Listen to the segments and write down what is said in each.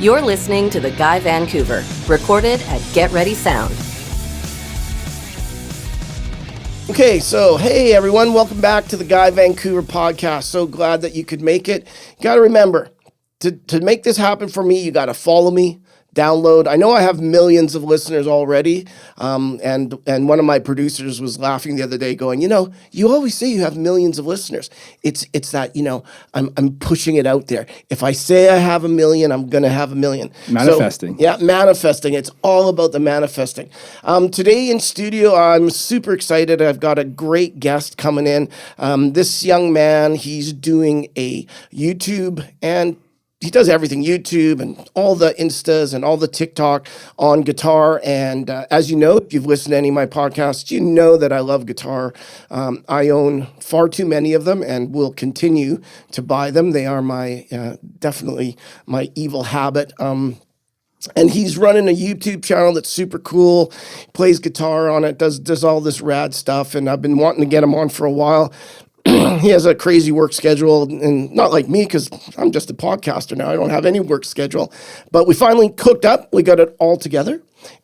You're listening to TheGuy Vancouver, recorded at Get Ready Sound. Okay, so hey everyone, welcome back to TheGuy Vancouver Podcast. So glad that you could make it. You got to remember, to make this happen for me, you got to follow me, download. I know I have millions of listeners already, and one of my producers was laughing the other day going, you know, you always say you have millions of listeners. It's that, you know, I'm pushing it out there. If I say I have a million, I'm going to have a million. Manifesting. So, manifesting. It's all about the manifesting. Today in studio, I'm super excited. I've got a great guest coming in. This young man, he's doing a YouTube and he does everything, YouTube and all the Instas and all the TikTok on guitar. And as you know, if you've listened to any of my podcasts, you know that I love guitar. I own far too many of them and will continue to buy them. They are definitely my evil habit. And he's running a YouTube channel that's super cool. He plays guitar on it, does all this rad stuff. And I've been wanting to get him on for a while. He has a crazy work schedule, and not like me because I'm just a podcaster now. I don't have any work schedule. But we finally cooked up. We got it all together,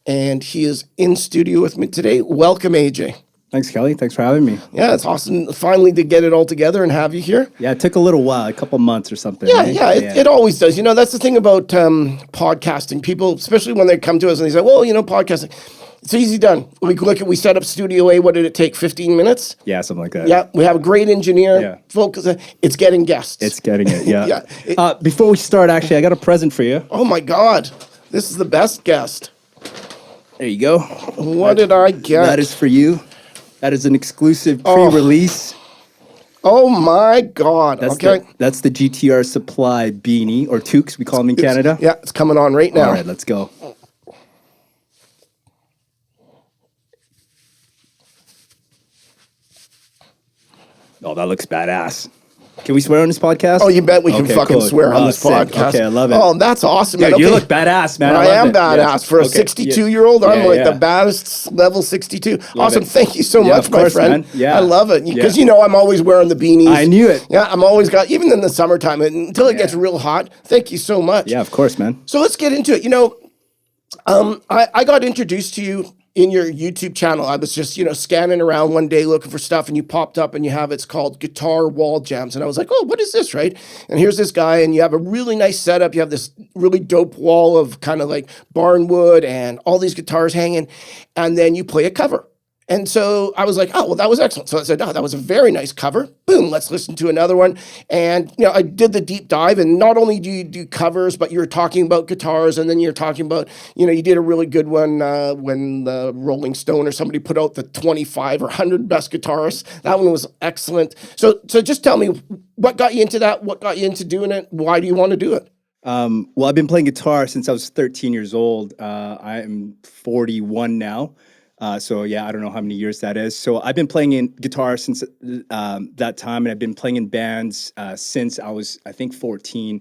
and he is in studio with me today. Welcome, AJ. Thanks, Kelly. Thanks for having me. Yeah, it's awesome finally to get it all together and have you here. Yeah, it took a little while, a couple months or something. It always does. You know, that's the thing about podcasting. People, especially when they come to us and they say, well, you know, podcasting. It's easy done. We set up Studio A. What did it take? 15 minutes? Yeah, something like that. Yeah, we have a great engineer. Yeah. Focus. It's getting guests. It's getting it, yeah. Yeah. Before we start, actually, I got a present for you. Oh, my God. This is the best guest. There you go. What did I get? That is for you. That is an exclusive pre-release. Oh, my God. That's okay. That's the GTR Supply beanie, or toques, we call them in Canada. Yeah, it's coming on right now. All right, let's go. Oh, that looks badass. Can we swear on this podcast? Oh, you bet we can fucking swear on this sick. podcast. Okay, I love it. Oh, that's awesome. Dude, man. you look badass, man. I am it. badass. Yeah. For a 62-year-old, I'm like the baddest level 62. Awesome. It. Thank you so much, of course, my friend. Man. Yeah. I love it. Because, Yeah. you know, I'm always wearing the beanies. I knew it. Yeah, I'm always even in the summertime, until it gets real hot. Thank you so much. Yeah, of course, man. So let's get into it. You know, I got introduced to you in your YouTube channel. I was just, you know, scanning around one day looking for stuff, and you popped up and you have, it's called Guitar Wall Jams. And I was like, oh, what is this, right? And here's this guy, and you have a really nice setup. You have this really dope wall of kind of like barnwood and all these guitars hanging, and then you play a cover. And so I was like, oh, well, that was excellent. So I said, oh, that was a very nice cover. Boom, let's listen to another one. And, you know, I did the deep dive, and not only do you do covers, but you're talking about guitars, and then you're talking about, you know, you did a really good one when the Rolling Stone or somebody put out the 25 or 100 best guitarists. That one was excellent. So just tell me, what got you into that? What got you into doing it? Why do you want to do it? Well, I've been playing guitar since I was 13 years old. I am 41 now. So yeah, I don't know how many years that is. So I've been playing in guitar since that time, and I've been playing in bands since I was, I think, 14.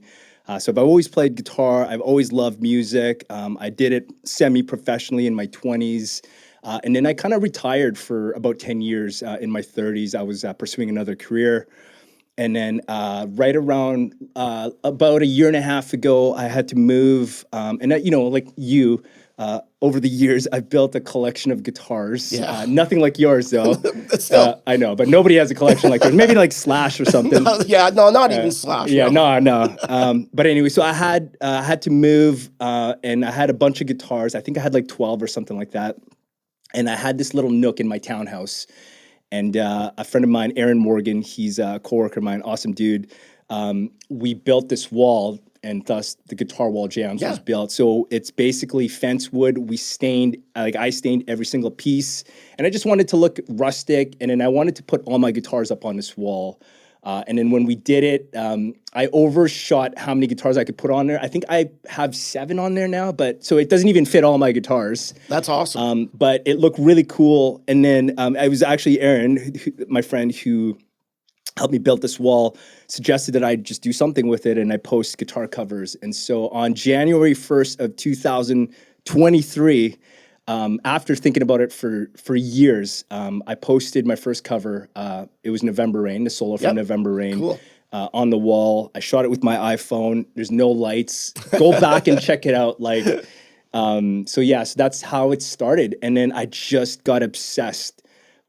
So I've always played guitar. I've always loved music. I did it semi-professionally in my 20s. And then I kind of retired for about 10 years. In my 30s, I was pursuing another career. And then right around about a year and a half ago, I had to move. And, you know, like you, over the years, I've built a collection of guitars. Yeah. Nothing like yours, though. Still. I know, but nobody has a collection like yours. Maybe like Slash or something. Not even Slash. Yeah, no. But anyway, so I had to move, and I had a bunch of guitars. I think I had like 12 or something like that. And I had this little nook in my townhouse. And a friend of mine, Aaron Morgan, he's a coworker of mine, awesome dude. We built this wall, and thus the Guitar Wall Jams was built. So it's basically fence wood. I stained every single piece, and I just wanted to look rustic. And then I wanted to put all my guitars up on this wall. And then when we did it, I overshot how many guitars I could put on there. I think I have 7 on there now, but so it doesn't even fit all my guitars. That's awesome. But it looked really cool. And then I was actually Aaron, my friend who helped me build this wall, suggested that I just do something with it, and I post guitar covers. And so on January 1st of 2023, after thinking about it for years, I posted my first cover. It was November Rain, the solo from November Rain. Cool. on the wall. I shot it with my iPhone. There's no lights. Go back and check it out. Like, so that's how it started. And then I just got obsessed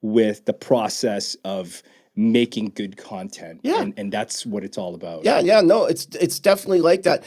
with the process of making good content. Yeah. And that's what it's all about. Yeah, no, it's definitely like that.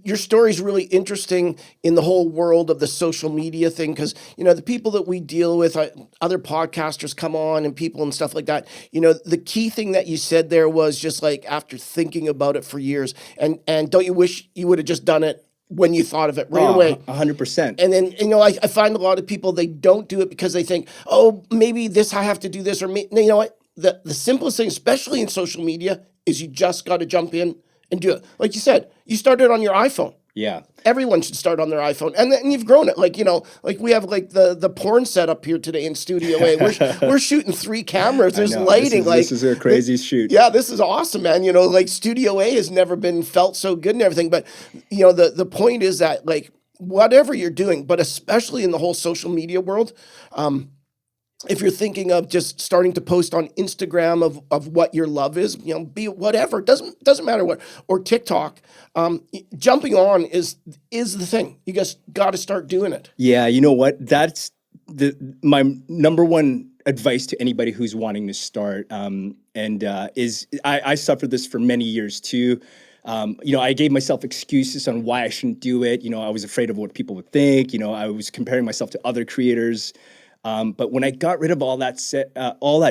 Your story is really interesting in the whole world of the social media thing because, the people that we deal with, other podcasters come on and people and stuff like that, the key thing that you said there was just like after thinking about it for years, and don't you wish you would have just done it when you thought of it right away? 100%. And then, I find a lot of people, they don't do it because they think, oh, maybe I have to do this, or you know what? The simplest thing, especially in social media, is you just got to jump in and do it. Like you said, you started on your iPhone. Yeah. Everyone should start on their iPhone. And then you've grown it. Like, like we have like the porn setup here today in Studio A. We're shooting 3 cameras. There's lighting. This is a crazy shoot. Yeah, this is awesome, man. Like Studio A has never been felt so good and everything. But, the point is that like whatever you're doing, but especially in the whole social media world, if you're thinking of just starting to post on Instagram of what your love is, be it whatever, doesn't matter what, or TikTok, jumping on is the thing. You just got to start doing it. Yeah, you know what? That's my number one advice to anybody who's wanting to start. I suffered this for many years too. I gave myself excuses on why I shouldn't do it. I was afraid of what people would think. I was comparing myself to other creators. But when I got rid of all that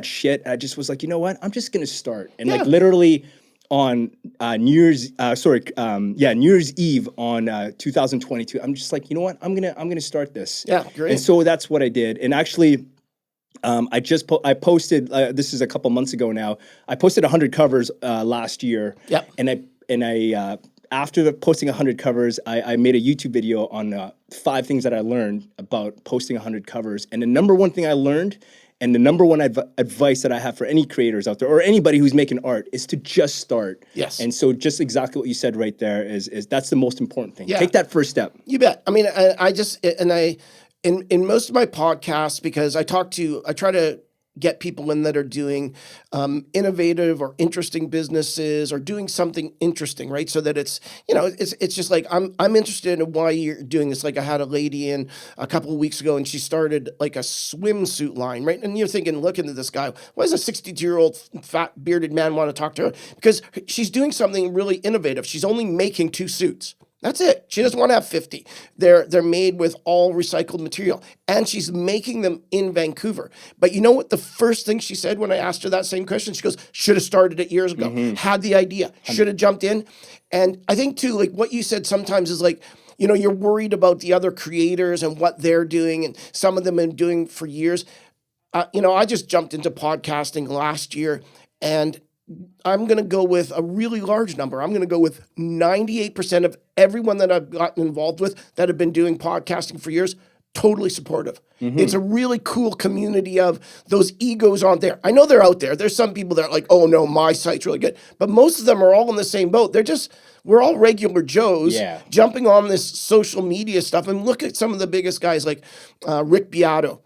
shit, I just was like, you know what? I'm just gonna start. And like literally on New Year's Eve on 2022, I'm just like, you know what? I'm gonna start this. Yeah, great. And so that's what I did. And actually, I posted. This is a couple months ago now. I posted 100 covers last year. Yep. And I after posting 100 covers, I made a YouTube video on 5 things that I learned about posting 100 covers. And the number one thing I learned, and the number one advice that I have for any creators out there or anybody who's making art, is to just start. Yes. And so just exactly what you said right there is that's the most important thing. Yeah. Take that first step. You bet. I mean, in most of my podcasts, because I try to get people in that are doing innovative or interesting businesses or doing something interesting, right? So that it's just like I'm interested in why you're doing this. Like I had a lady in a couple of weeks ago and she started like a swimsuit line, right? And you're thinking, looking at this guy, why does a 62-year-old fat bearded man want to talk to her? Because she's doing something really innovative. She's only making 2 suits. That's it. She doesn't want to have 50. They're made with all recycled material. And she's making them in Vancouver. But you know what the first thing she said when I asked her that same question? She goes, should have started it years ago. Mm-hmm. Had the idea. Should have jumped in. And I think too, like what you said sometimes is like, you're worried about the other creators and what they're doing. And some of them have been doing for years. I just jumped into podcasting last year, and I'm going to go with a really large number. I'm going to go with 98% of everyone that I've gotten involved with that have been doing podcasting for years, totally supportive. Mm-hmm. It's a really cool community of those egos aren't there. I know they're out there. There's some people that are like, oh no, my site's really good. But most of them are all in the same boat. We're all regular Joes jumping on this social media stuff. And look at some of the biggest guys like Rick Beato.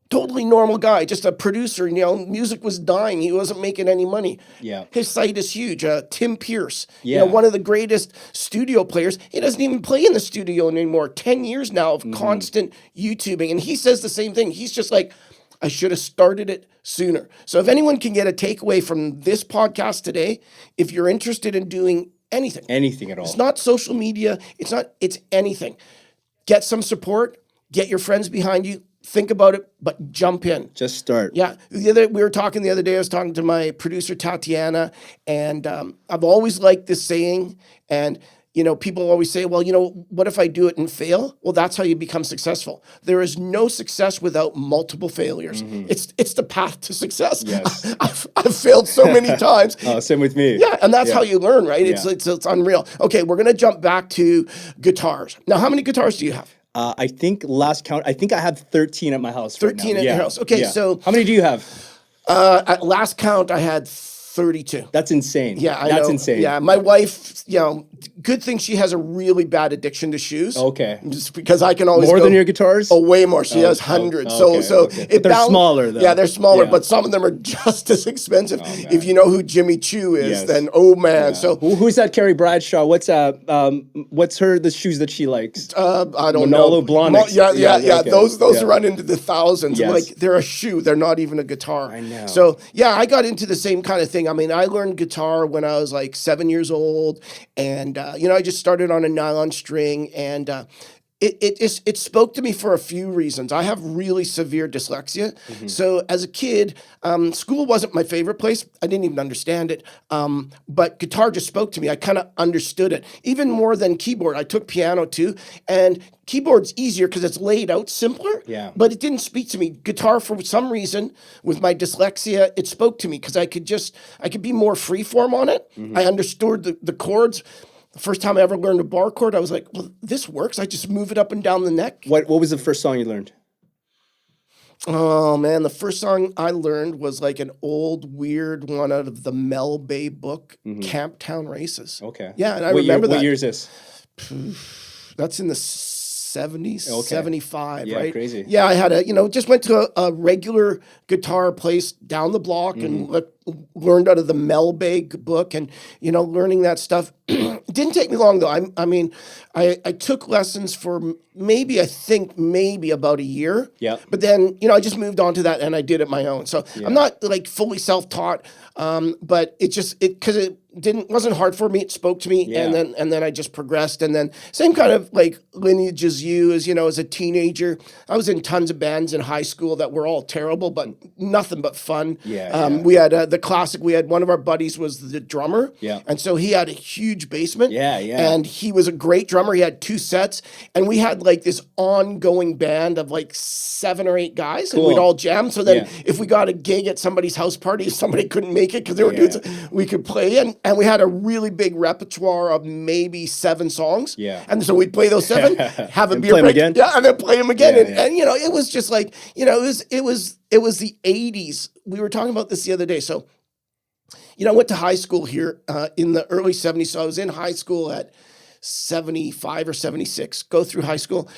Totally normal guy, just a producer. Music was dying. He wasn't making any money. Yeah. His site is huge. Tim Pierce, one of the greatest studio players. He doesn't even play in the studio anymore. 10 years now of constant YouTubing. And he says the same thing. He's just like, I should have started it sooner. So if anyone can get a takeaway from this podcast today, if you're interested in doing anything at all. It's not social media. It's anything. Get some support. Get your friends behind you. Think about it, but jump in. Just start. Yeah. We were talking the other day. I was talking to my producer, Tatiana, and I've always liked this saying. And, people always say, well, what if I do it and fail? Well, that's how you become successful. There is no success without multiple failures. Mm-hmm. It's the path to success. Yes. I've failed so many times. Same with me. Yeah, and that's how you learn, right? It's unreal. Okay, we're going to jump back to guitars. Now, how many guitars do you have? I think last count, I have 13 at my house. 13 right now. at your house. Okay, so how many do you have? At last count, I had 32. That's insane. Yeah, I That's know. insane. Yeah, my wife, good thing she has a really bad addiction to shoes. Okay. Just because I can always More go, than your guitars? Oh, way more. She has hundreds. Okay, so okay. But they're smaller, though. Yeah, they're smaller, Yeah. but some of them are just as expensive. Oh, man. If you know who Jimmy Choo is, Yes. then oh man. Yeah. So who's that Carrie Bradshaw? What's the shoes that she likes? I don't Manolo know. Blahniks. Yeah. Okay. Those Yeah. run into the thousands. Yes. Like they're a shoe. They're not even a guitar. I know. So yeah, I got into the same kind of thing. I mean, I learned guitar when I was like 7 years old, and I just started on a nylon string, and it spoke to me for a few reasons. I have really severe dyslexia. So as a kid, school wasn't my favorite place. I didn't even understand it. But guitar just spoke to me. I kind of understood it. Even more than keyboard. I took piano too. And keyboard's easier because it's laid out simpler. Yeah. But it didn't speak to me. Guitar, for some reason, with my dyslexia, it spoke to me because I could be more freeform on it. I understood the chords. The first time I ever learned a bar chord, I was like, well, this works. I just move it up and down the neck. What was the first song you learned? Oh, man. The first song I learned was like an old, weird one out of the Mel Bay book, Camp Town Races. Okay. Yeah, and I remember that. What year is this? That's in the 70s, Okay. 75, Yeah, right? crazy. Yeah, I had just went to a regular guitar place down the block and learned out of the Mel Bay book and, learning that stuff. It didn't take me long, though. I took lessons for maybe about a year. Yeah. But then, I just moved on to that and I did it my own. So I'm not like fully self-taught, but because it wasn't hard for me. It spoke to me, Yeah. and then I just progressed, and then same kind of like lineage as you, as a teenager. I was in tons of bands in high school that were all terrible, but nothing but fun. Yeah. We had the classic. We had one of our buddies was the drummer, Yeah. and so he had a huge basement. Yeah. And he was a great drummer. He had 2 sets, and we had like this ongoing band of like 7 or 8 guys, and Cool. we'd all jam. So then, Yeah. if we got a gig at somebody's house party, if somebody couldn't make it because they were dudes, we could play, and we had a really big repertoire of maybe 7 songs. Yeah. And so we'd play those 7, have a And beer play 'em break, again? yeah, and then play them again. Yeah, and it was just like, it was the 80s. We were talking about this the other day. So, I went to high school here in the early 70s. So I was in high school at 75 or 76, go through high school.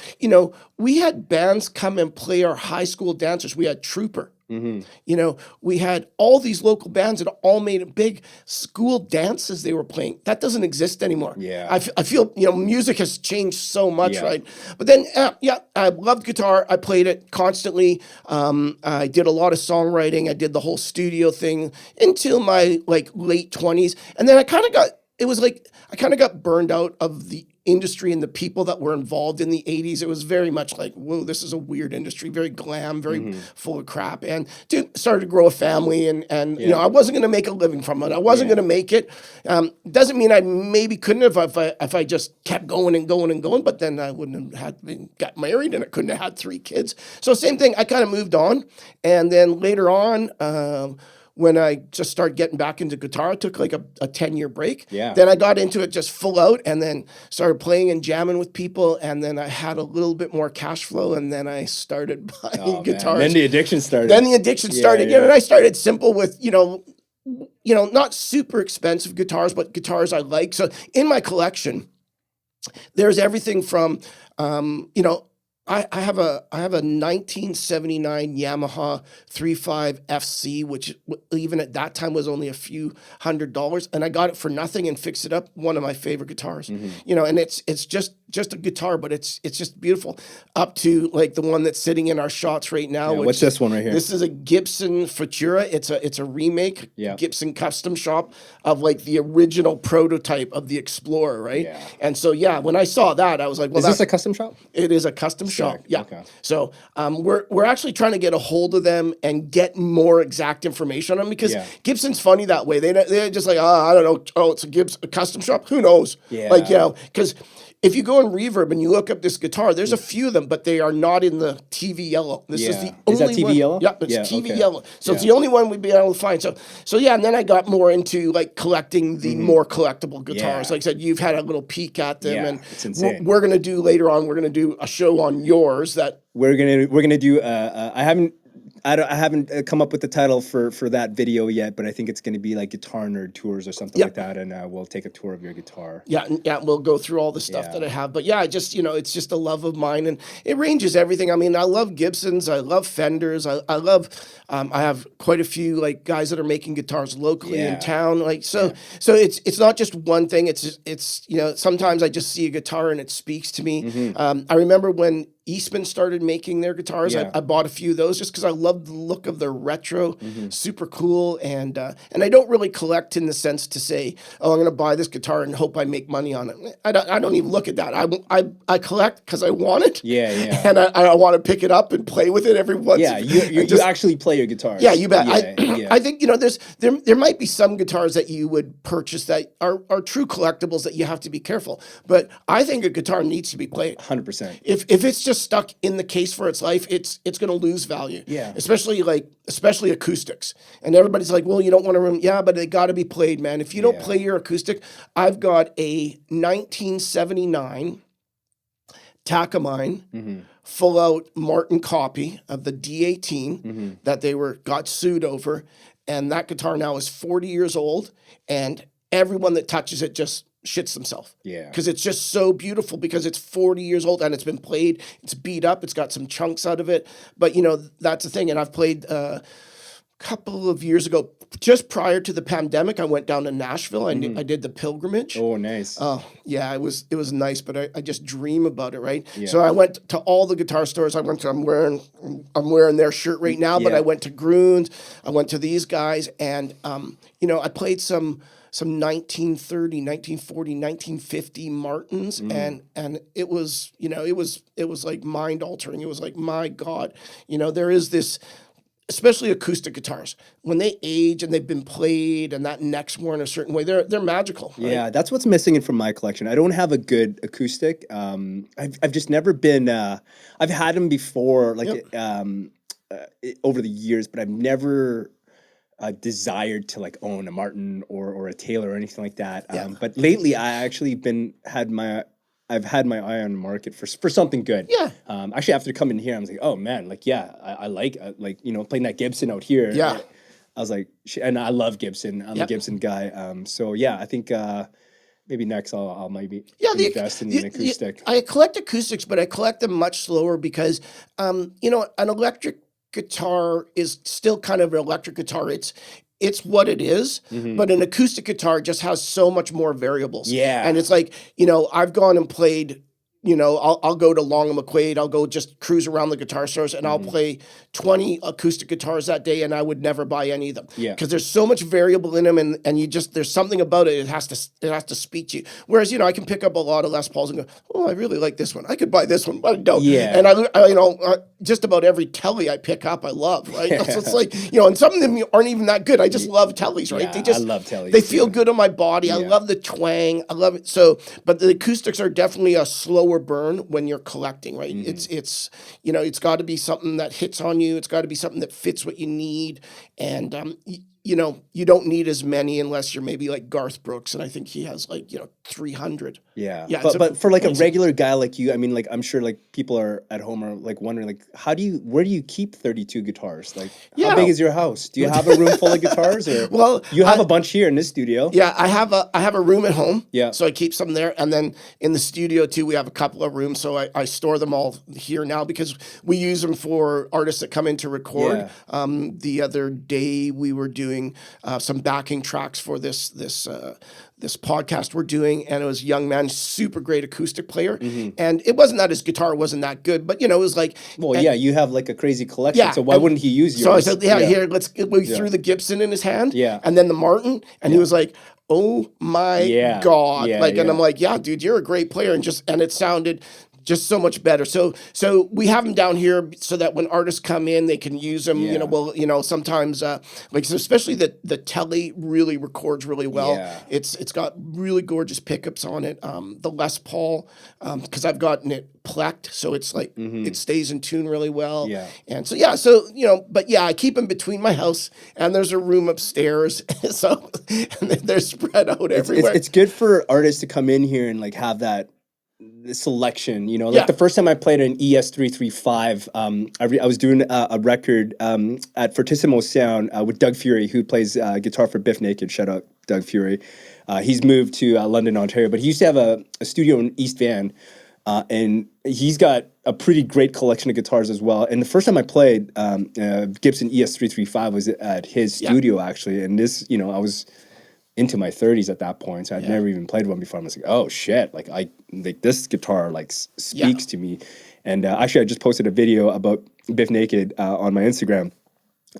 We had bands come and play our high school dancers. We had Trooper. We had all these local bands that all made big school dances they were playing. That doesn't exist anymore. Yeah. I feel, music has changed so much, Yeah. right? But then, I loved guitar. I played it constantly. I did a lot of songwriting. I did the whole studio thing until my like late 20s. And then I kind of got burned out of the industry and the people that were involved in the 80s. It was very much like, whoa, this is a weird industry, very glam, very full of crap. And started to grow a family and I wasn't going to make a living from it. I wasn't going to make it. Doesn't mean I maybe couldn't have if I just kept going and going and going, but then I wouldn't have got married and I couldn't have had 3 kids. So same thing, I kind of moved on. And then later on, when I just started getting back into guitar, I took like a 10-year break. Yeah. Then I got into it just full out and then started playing and jamming with people. And then I had a little bit more cash flow and then I started buying guitars. Then the addiction started. Yeah. And I started simple with, not super expensive guitars, but guitars I like. So in my collection, there's everything from, I have a 1979 Yamaha 3.5 FC, which even at that time was only a few $100s, and I got it for nothing and fixed it up. One of my favorite guitars, and it's just a guitar, but it's just beautiful. Up to like the one that's sitting in our shots right now. Yeah, what's this one right here? This is a Gibson Futura. It's a remake, Gibson custom shop of like the original prototype of the Explorer, right? Yeah. And so when I saw that, I was like, well, Is this a custom shop? It is a custom shop. Yeah. Okay. So we're actually trying to get a hold of them and get more exact information on them because Gibson's funny that way. They're just like, I don't know. Oh, it's a custom shop. Who knows? Yeah. Because if you go on Reverb and you look up this guitar, there's a few of them, but they are not in the TV yellow. This is the only one. Is that TV yellow? Yeah, it's TV yellow. So it's the only one we'd be able to find. So and then I got more into like collecting the more collectible guitars. Yeah. Like I said, you've had a little peek at them, and it's insane. we're gonna do later on. We're gonna do a show on yours that we're gonna do. I haven't I haven't come up with the title for that video yet, but I think it's going to be like Guitar Nerd Tours or something like that, and we'll take a tour of your guitar. Yeah, we'll go through all the stuff that I have. But yeah, I just, it's just a love of mine, and it ranges everything. I mean, I love Gibsons, I love Fenders, I love, I have quite a few like guys that are making guitars locally in town. Like, so it's not just one thing. It's sometimes I just see a guitar and it speaks to me. I remember when Eastman started making their guitars. I bought a few of those just because I love the look of their retro, super cool. And I don't really collect in the sense to say, oh, I'm going to buy this guitar and hope I make money on it. I don't even look at that. I collect because I want it. And I want to pick it up and play with it every once. You actually play your guitars. Yeah, you bet. I think there might be some guitars that you would purchase that are true collectibles that you have to be careful. But I think a guitar needs to be played. 100%. If it's just stuck in the case for its life, it's going to lose value. Especially acoustics. And everybody's like, well, you don't want to. Yeah, but they got to be played, man. If you don't play your acoustic, I've got a 1979 Takamine full out Martin copy of the D18 that they got sued over, and that guitar now is 40 years old, and everyone that touches it just shits themselves. Because it's just so beautiful because it's 40 years old and it's been played, it's beat up, it's got some chunks out of it. But, that's the thing. And I've played a couple of years ago, just prior to the pandemic, I went down to Nashville. I did the pilgrimage. Oh, nice. Oh, yeah, it was nice, but I just dream about it, right? So I went to all the guitar stores. I'm wearing their shirt right now, but I went to Groon's, I went to these guys, and I played some 1930, 1940, 1950 Martins, and it was like mind altering. It was like, my God, there is this, especially acoustic guitars, when they age and they've been played and that neck's worn a certain way, they're magical. Right? Yeah, that's what's missing from my collection. I don't have a good acoustic. I've just never been. I've had them before, over the years, but I've never desired to like own a Martin or a Taylor or anything like that. But lately, I actually I've had my eye on the market for something good. Actually, after coming here, I was like, oh man, I like playing that Gibson out here. I was like, and I love Gibson. I'm a Gibson guy. I think maybe next I'll maybe invest in an acoustic. I collect acoustics, but I collect them much slower because an electric guitar is still kind of an electric guitar. It's what it is, but an acoustic guitar just has so much more variables. And it's like, I've gone and played, I'll go to Long and McQuaid, I'll go just cruise around the guitar stores, and I'll play 20 acoustic guitars that day, and I would never buy any of them. Because there's so much variable in them, and there's something about it, it has to speak to you. Whereas, I can pick up a lot of Les Pauls and go, oh, I really like this one. I could buy this one, but I don't. And I just about every telly I pick up, I love, right? So it's like, and some of them aren't even that good. I just love tellies, right? I love tellies. They feel good on my body. I love the twang. I love it. So, but the acoustics are definitely a slower burn when you're collecting, right? It's got to be something that hits on you. It's got to be something that fits what you need. And, you don't need as many unless you're maybe like Garth Brooks. And I think he has 300. But for like a regular guy like you, I mean, I'm sure people are at home are wondering where do you keep 32 guitars? How big is your house? Do you have a room full of guitars? Or well, you have a bunch here in this studio. Yeah, I have a room at home. So I keep some there. And then in the studio too, we have a couple of rooms. So I store them all here now because we use them for artists that come in to record. The other day we were doing some backing tracks for this podcast we're doing, and it was a young man, super great acoustic player, and it wasn't that his guitar wasn't that good, but it was like, you have a crazy collection, so why wouldn't he use yours? So I said, here, we threw the Gibson in his hand, and then the Martin, and he was like, oh my God, and I'm like, yeah, dude, you're a great player, and it sounded just so much better. So we have them down here so that when artists come in, they can use them. Sometimes especially the telly really records really well. It's got really gorgeous pickups on it. The Les Paul, because I've gotten it plecked, so it's like it stays in tune really well. And I keep them between my house and there's a room upstairs, so they're spread out everywhere. It's good for artists to come in here and have that the selection, like Yeah. the first time I played an ES335, I was doing a record at Fortissimo Sound with Doug Fury, who plays guitar for Biff Naked. Shout out Doug Fury. He's moved to London, Ontario, but he used to have a studio in East Van, and he's got a pretty great collection of guitars as well. And the first time I played Gibson ES335 was at his studio, actually. And this, I was into my 30s at that point, so I'd never even played one before. I was like, oh shit, like this guitar speaks to me. And actually, I just posted a video about Biff Naked on my Instagram,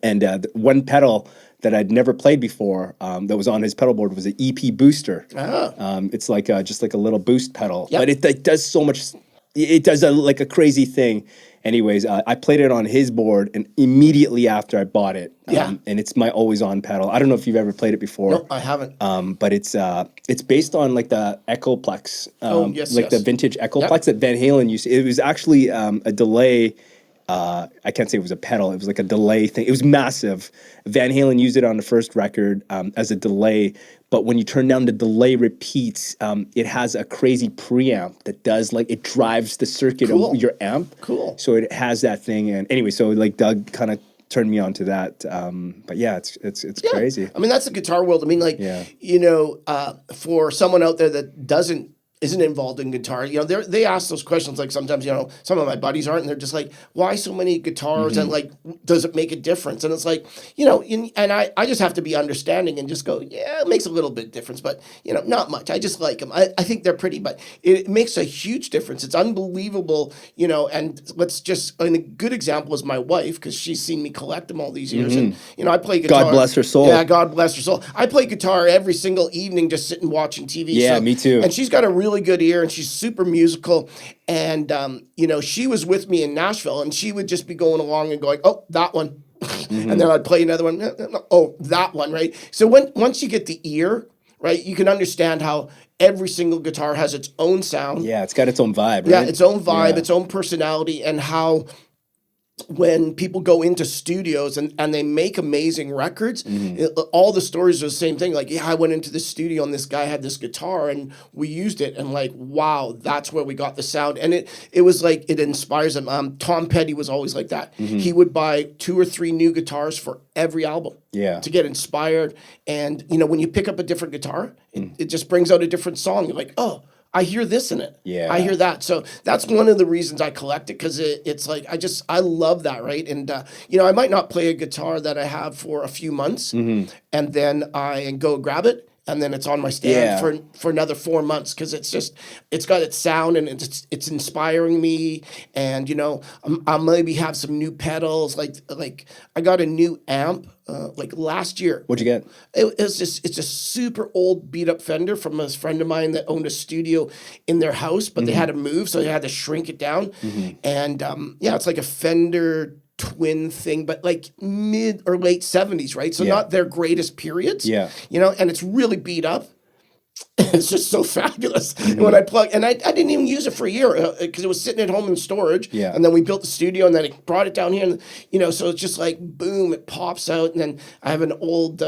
and one pedal that I'd never played before that was on his pedal board was an EP booster. It's like just like a little boost pedal, but it does so much. It does like a crazy thing. Anyways, I played it on his board, and immediately after I bought it, and it's my always on pedal. I don't know if you've ever played it before. No, I haven't. But it's based on like the Echoplex, the vintage Echoplex that Van Halen used. It was actually a delay. I can't say it was a pedal. It was like a delay thing. It was massive. Van Halen used it on the first record as a delay. But when you turn down the delay repeats, it has a crazy preamp that does it drives the circuit of your amp. Cool. So it has that thing. And anyway, so Doug kind of turned me on to that. But yeah, it's crazy. I mean, that's the guitar world. I mean, for someone out there that isn't involved in guitar, they ask those questions. Like sometimes, some of my buddies aren't, and they're just like, why so many guitars? And does it make a difference? And it's like, and I just have to be understanding and just go, yeah, it makes a little bit difference, but not much. I just like them. I think they're pretty, but it makes a huge difference. It's unbelievable, and a good example is my wife, because she's seen me collect them all these years. And, I play guitar. God bless her soul. Yeah, God bless her soul. I play guitar every single evening, just sitting watching TV. Yeah, me too. And she's got a really good ear, and she's super musical, and she was with me in Nashville, and she would just be going along and going, oh, that one. And then I'd play another one, oh, that one, right? So once you get the ear, right, you can understand how every single guitar has its own sound. Yeah, it's got its own vibe, right? Yeah, its own vibe, its own personality, and how when people go into studios and they make amazing records, all the stories are the same thing. Like, I went into the studio and this guy had this guitar and we used it, and wow, that's where we got the sound. And it was like, it inspires them. Tom Petty was always like that. He would buy 2 or 3 new guitars for every album to get inspired. And, when you pick up a different guitar, it just brings out a different song. You're like, oh, I hear this in it. Yeah, I hear that. So that's one of the reasons I collect it, because it's like I love that, right? And I might not play a guitar that I have for a few months, and then I go grab it, and then it's on my stand for another 4 months, because it's got its sound, and it's inspiring me, and I'll maybe have some new pedals, like I got a new amp last year. What'd you get? It's a super old beat up Fender from a friend of mine that owned a studio in their house, but they had to move, so they had to shrink it down, and it's like a Fender twin thing, but like mid or late 70s, right? So not their greatest periods. Yeah. And it's really beat up. It's just so fabulous. And when I plug, and I didn't even use it for a year, because it was sitting at home in storage. Yeah. And then we built the studio, and then I brought it down here, and so it's just like boom, it pops out. And then I have an old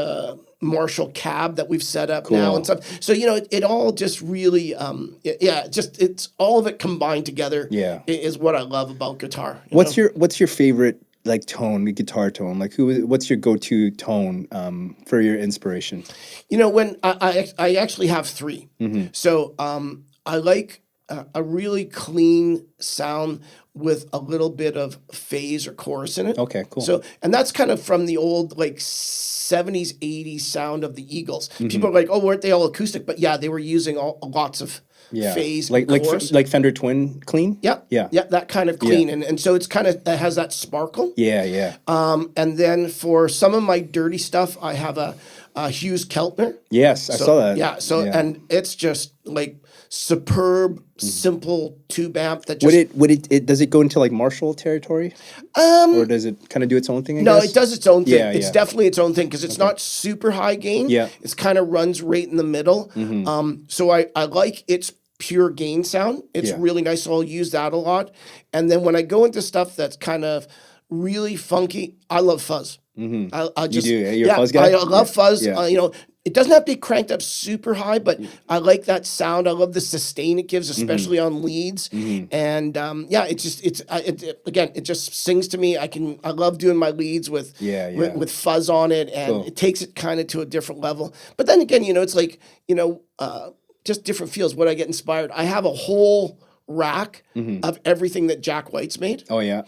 Marshall cab that we've set up now and stuff. So it all just really it's all of it combined together. Yeah, is what I love about guitar. What's your favorite tone, the guitar tone? What's your go-to tone for your inspiration? When I actually have 3. So I like a really clean sound with a little bit of phase or chorus in it. Okay, cool. So, and that's kind of from the old 70s, 80s sound of the Eagles. People are like, oh, weren't they all acoustic? But yeah, they were using lots of phase, chorus. Like Fender Twin clean. Yeah, that kind of clean, and so it's kind of, it has that sparkle. Yeah. And then for some of my dirty stuff, I have a Hughes Keltner. Yes, I saw that. Yeah. So and it's just superb, simple tube amp that just does it go into Marshall territory? Or does it kind of do its own thing? I guess? It does its own thing. It's definitely its own thing, because it's not super high gain. Yeah, it's kind of runs right in the middle. So I like its pure gain sound. It's really nice. So I'll use that a lot. And then when I go into stuff that's kind of really funky, I love fuzz. I just, you do. You're a fuzz guy? I love fuzz. it doesn't have to be cranked up super high, but I like that sound. I love the sustain it gives, especially on leads. And it just sings to me. I love doing my leads with fuzz on it, and it takes it kind of to a different level. But then again, it's like, just different feels. What I get inspired. I have a whole rack of everything that Jack White's made. Oh yeah.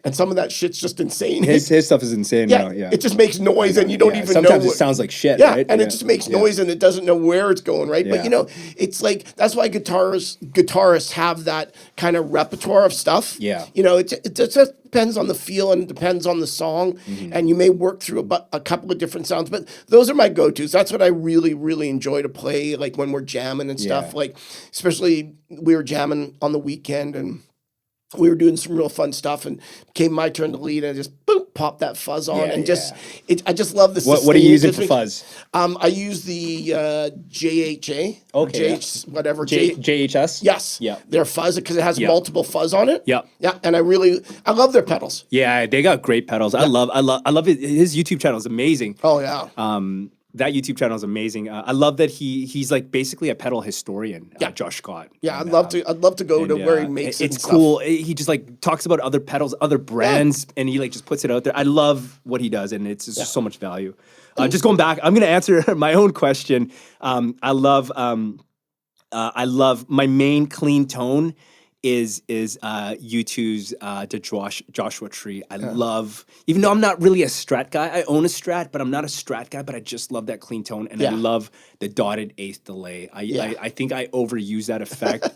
And some of that shit's just insane. His stuff is insane now. Yeah. It just makes noise and you don't even know. Sometimes it sounds like shit, right? And it just makes noise and it doesn't know where it's going, right? Yeah. But it's like, that's why guitarists have that kind of repertoire of stuff. Yeah. It just depends on the feel and depends on the song. And you may work through a couple of different sounds, but those are my go-tos. That's what I really, really enjoy to play, like when we're jamming and stuff. Like, especially we were jamming on the weekend and we were doing some real fun stuff, and came my turn to lead, and I just boom, pop that fuzz on, and I just love the. What are you using for fuzz? I use the JHA. Okay. JHS. Yes. Yeah. Their fuzz, because it has multiple fuzz on it. Yeah. Yeah, and I love their pedals. Yeah, they got great pedals. I love it. His YouTube channel is amazing. Oh yeah. That YouTube channel is amazing. I love that he's like basically a pedal historian. Josh Scott. Yeah, I'd love to go to where he makes it. It's cool. He just like talks about other pedals, other brands, and he like just puts it out there. I love what he does, and it's just so much value. Just going back, I'm gonna answer my own question. I love my main clean tone is U2's the Joshua Tree. I love, even though I'm not really a Strat guy, I own a Strat, but I'm not a Strat guy, but I just love that clean tone, and I love the dotted eighth delay. I think I overuse that effect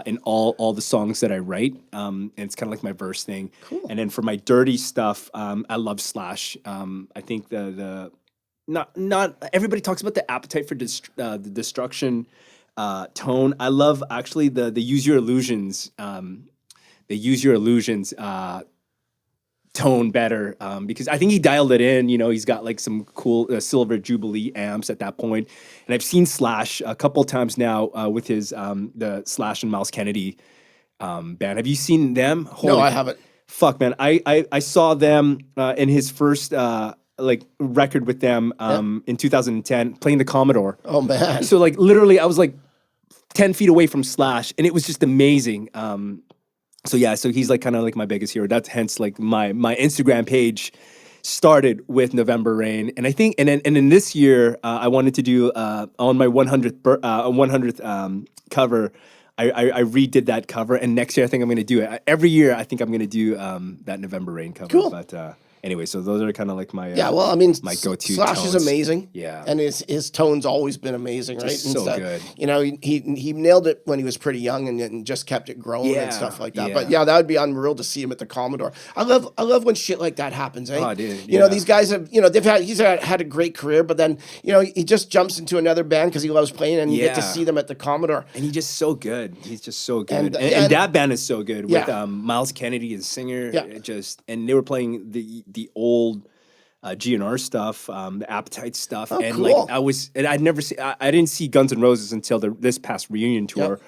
in all the songs that I write, and it's kind of like my verse thing. Cool. And then for my dirty stuff, I love Slash. I think the not everybody talks about the appetite for the destruction tone. I love actually the Use Your Illusions, tone better, because I think he dialed it in. He's got like some cool Silver Jubilee amps at that point. And I've seen Slash a couple times now with his the Slash and Miles Kennedy band. Have you seen them? No, I haven't. Fuck, man. I saw them in his first record with them in 2010, playing the Commodore. Oh man. So like literally I was like 10 feet away from Slash, and it was just amazing. So he's like kind of like my biggest hero. That's hence like my Instagram page started with November Rain, and I think and then this year I wanted to do on my 100th cover. I redid that cover, and next year I think I'm going to do it. Every year I think I'm going to do that November Rain cover. Cool. But anyway, so those are kind of like my my go-to. Slash tones. is amazing. Yeah, and his tone's always been amazing, right? Just so good. He nailed it when he was pretty young, and just kept it growing and stuff like that. But that would be unreal to see him at the Commodore. I love when shit like that happens. Eh? Oh, dude. These guys have he's had a great career, but then he just jumps into another band because he loves playing, and you get to see them at the Commodore. And he's just so good. He's just so good, and that band is so good with Miles Kennedy as singer. Yeah. And they were playing the old GNR stuff, the Appetite stuff, and cool. I didn't see Guns N' Roses until this past reunion tour,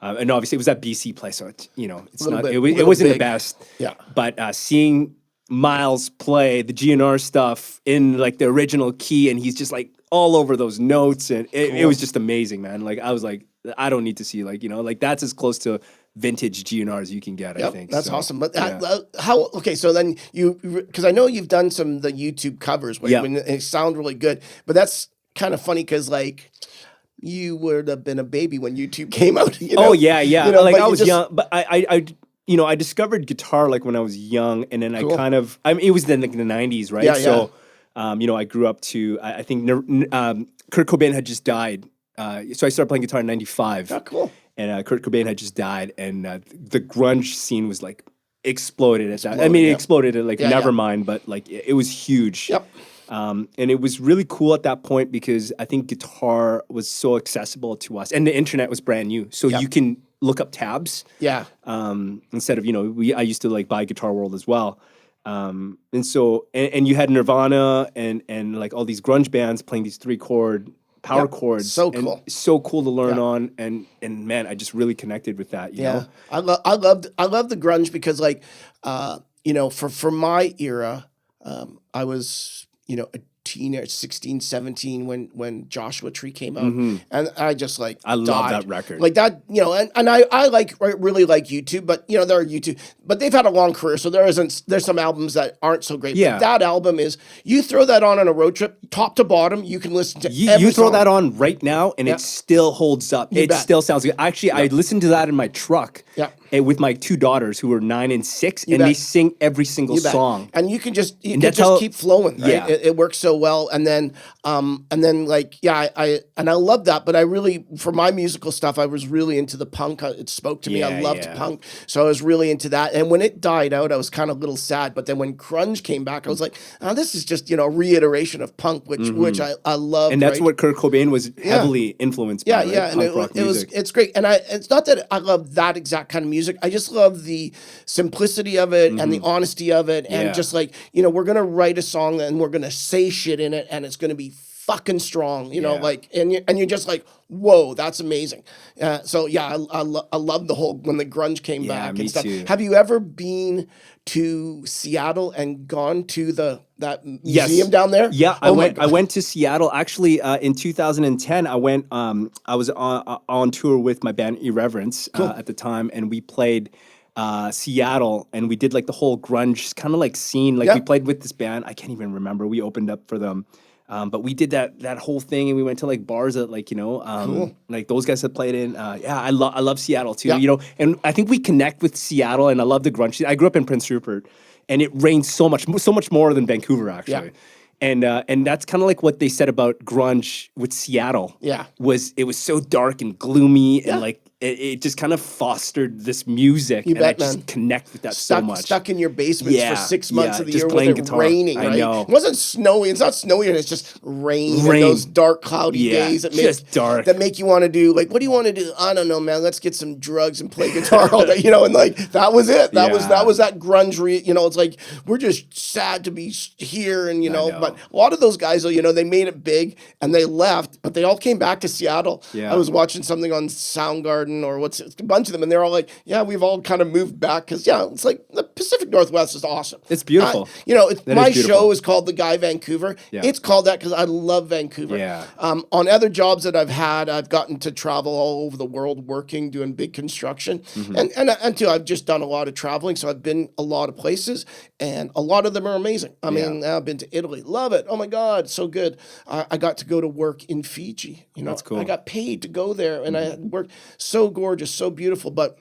and obviously it was at BC Place, so it wasn't the best. Yeah, but seeing Miles play the GNR stuff in like the original key, and he's just like all over those notes, and it was just amazing, man. Like I was like, I don't need to see that's as close to vintage GNR as you can get. I think that's awesome. But how? Okay, so then because I know you've done some of the YouTube covers where they sound really good, but that's kind of funny because like you would have been a baby when YouTube came out. Oh yeah. I was young, but I discovered guitar like when I was young, and then it was then like in the 90s, right? So I grew up to I think Kurt Cobain had just died, so I started playing guitar in '95. Oh, cool. And Kurt Cobain had just died, and the grunge scene was like exploded at that. I mean, it exploded at like Nevermind, but like it was huge. Yep. And it was really cool at that point because I think guitar was so accessible to us, and the internet was brand new, so you can look up tabs. Yeah. Instead of I used to like buy Guitar World as well. And so and you had Nirvana and like all these grunge bands playing these 3-chord power chords. So cool. And so cool to learn on, and man, I just really connected with that. You know? I love the grunge because like for my era, I was teenage 16, 17 when Joshua Tree came out, and I just like I love that record. like that, you know, and I really like YouTube, but you know they're YouTube, but they've had a long career, so there's some albums that aren't so great. Yeah. But that album is, you throw that on a road trip, top to bottom, you can listen to every You throw song. that on right now, and it still holds up. It bet. still sounds good. Actually, I listened to that in my truck with my 2 daughters who were 9 and 6, and they sing every single song. And you can just keep flowing. Right? Yeah. It works so well. And then like I love that. But I really, for my musical stuff, I was really into the punk. It spoke to me. I loved punk, so I was really into that. And when it died out, I was kind of a little sad. But then when grunge came back, I was like, oh, this is just, you know, a reiteration of punk, which I love. And that's what Kurt Cobain was heavily influenced by. Right? And it's great. And it's not that I love that exact kind of music. I just love the simplicity of it and the honesty of it, and just like, you know, we're gonna write a song and we're gonna say shit in it, and it's gonna be fucking strong, you know, like, and you're just like, whoa, that's amazing. So yeah, I love the whole, when the grunge came back me and stuff. too. Have you ever been to Seattle and gone to that museum down there? Yeah, I went to Seattle actually in 2010. I went. I was on tour with my band Irreverence at the time, and we played Seattle, and we did like the whole grunge kind of like scene. Like we played with this band. I can't even remember. We opened up for them. But we did that whole thing, and we went to like bars that, like, you know, like those guys had played in. I love Seattle too, you know, and I think we connect with Seattle, and I love the grunge. I grew up in Prince Rupert, and it rained so much more than Vancouver actually. And that's kind of like what they said about grunge with Seattle. It was so dark and gloomy, and like it just kind of fostered this music, you and bet, I just man. connect with that so much. Stuck in your basement for 6 months of the just year playing with guitar. it raining, right? I know. It wasn't snowy. It's not snowy, and it's just rain. And those dark, cloudy days that make you want to do, like, what do you want to do? I don't know, man. Let's get some drugs and play guitar all day, you know. And like that was it. That was that grunge. You know, it's like, we're just sad to be here, and you know. But a lot of those guys, you know, they made it big and they left, but they all came back to Seattle. I was watching something on Soundgarden or a bunch of them, and they're all like, yeah, we've all kind of moved back, because it's like the Pacific Northwest is awesome. It's beautiful. You know, my show is called TheGuy Vancouver. It's called that because I love Vancouver. On other jobs that I've had, I've gotten to travel all over the world working, doing big construction, and too, I've just done a lot of traveling, so I've been a lot of places, and a lot of them are amazing. I mean, I've been to Italy, love it. Oh my God, so good. I got to go to work in Fiji. You know, that's cool. I got paid to go there, and I worked. So gorgeous, so beautiful. But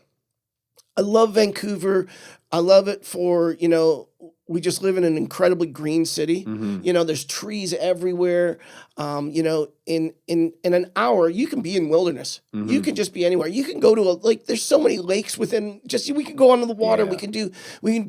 I love Vancouver. I love it for, you know, we just live in an incredibly green city. You know, there's trees everywhere. You know, in an hour, you can be in wilderness. You can just be anywhere. You can go to there's so many lakes within. We can go onto the water. We can do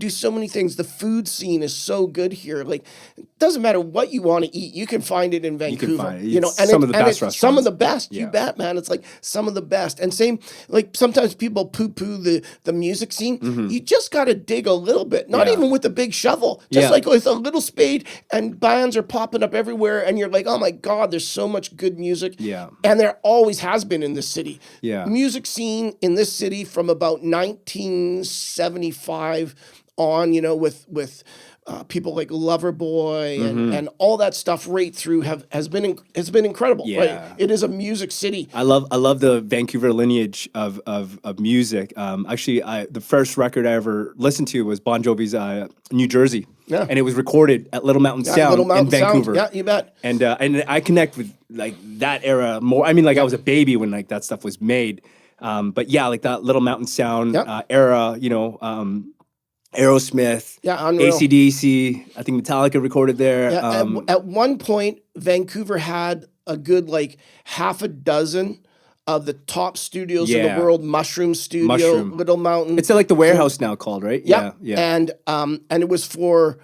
so many things. The food scene is so good here. Like, it doesn't matter what you want to eat, you can find it in Vancouver. You can find it. You know, and some of the best restaurants. Some of the best. You bet, man. It's like some of the best. And same, like, sometimes people poo-poo the music scene. You just got to dig a little bit. Not even with a big shovel. Just like with a little spade, and bands are popping up everywhere, and you're like, oh my God, there's so much good music. And there always has been in this city. Music scene in this city from about 1975 on, you know, with people like Loverboy and all that stuff right through has been incredible. Right? It is a music city. I love the Vancouver lineage of music. Actually, the first record I ever listened to was Bon Jovi's New Jersey. And it was recorded at Little Mountain Sound in Vancouver. Yeah, you bet. And I connect with like that era more. I mean, like I was a baby when like that stuff was made. But yeah, like that Little Mountain Sound era, you know, Aerosmith, AC/DC. I think Metallica recorded there. At one point, Vancouver had a good like half a dozen of the top studios in the world. Mushroom Studio, Little Mountain. It's like the Warehouse now called, right? Yeah. And it was for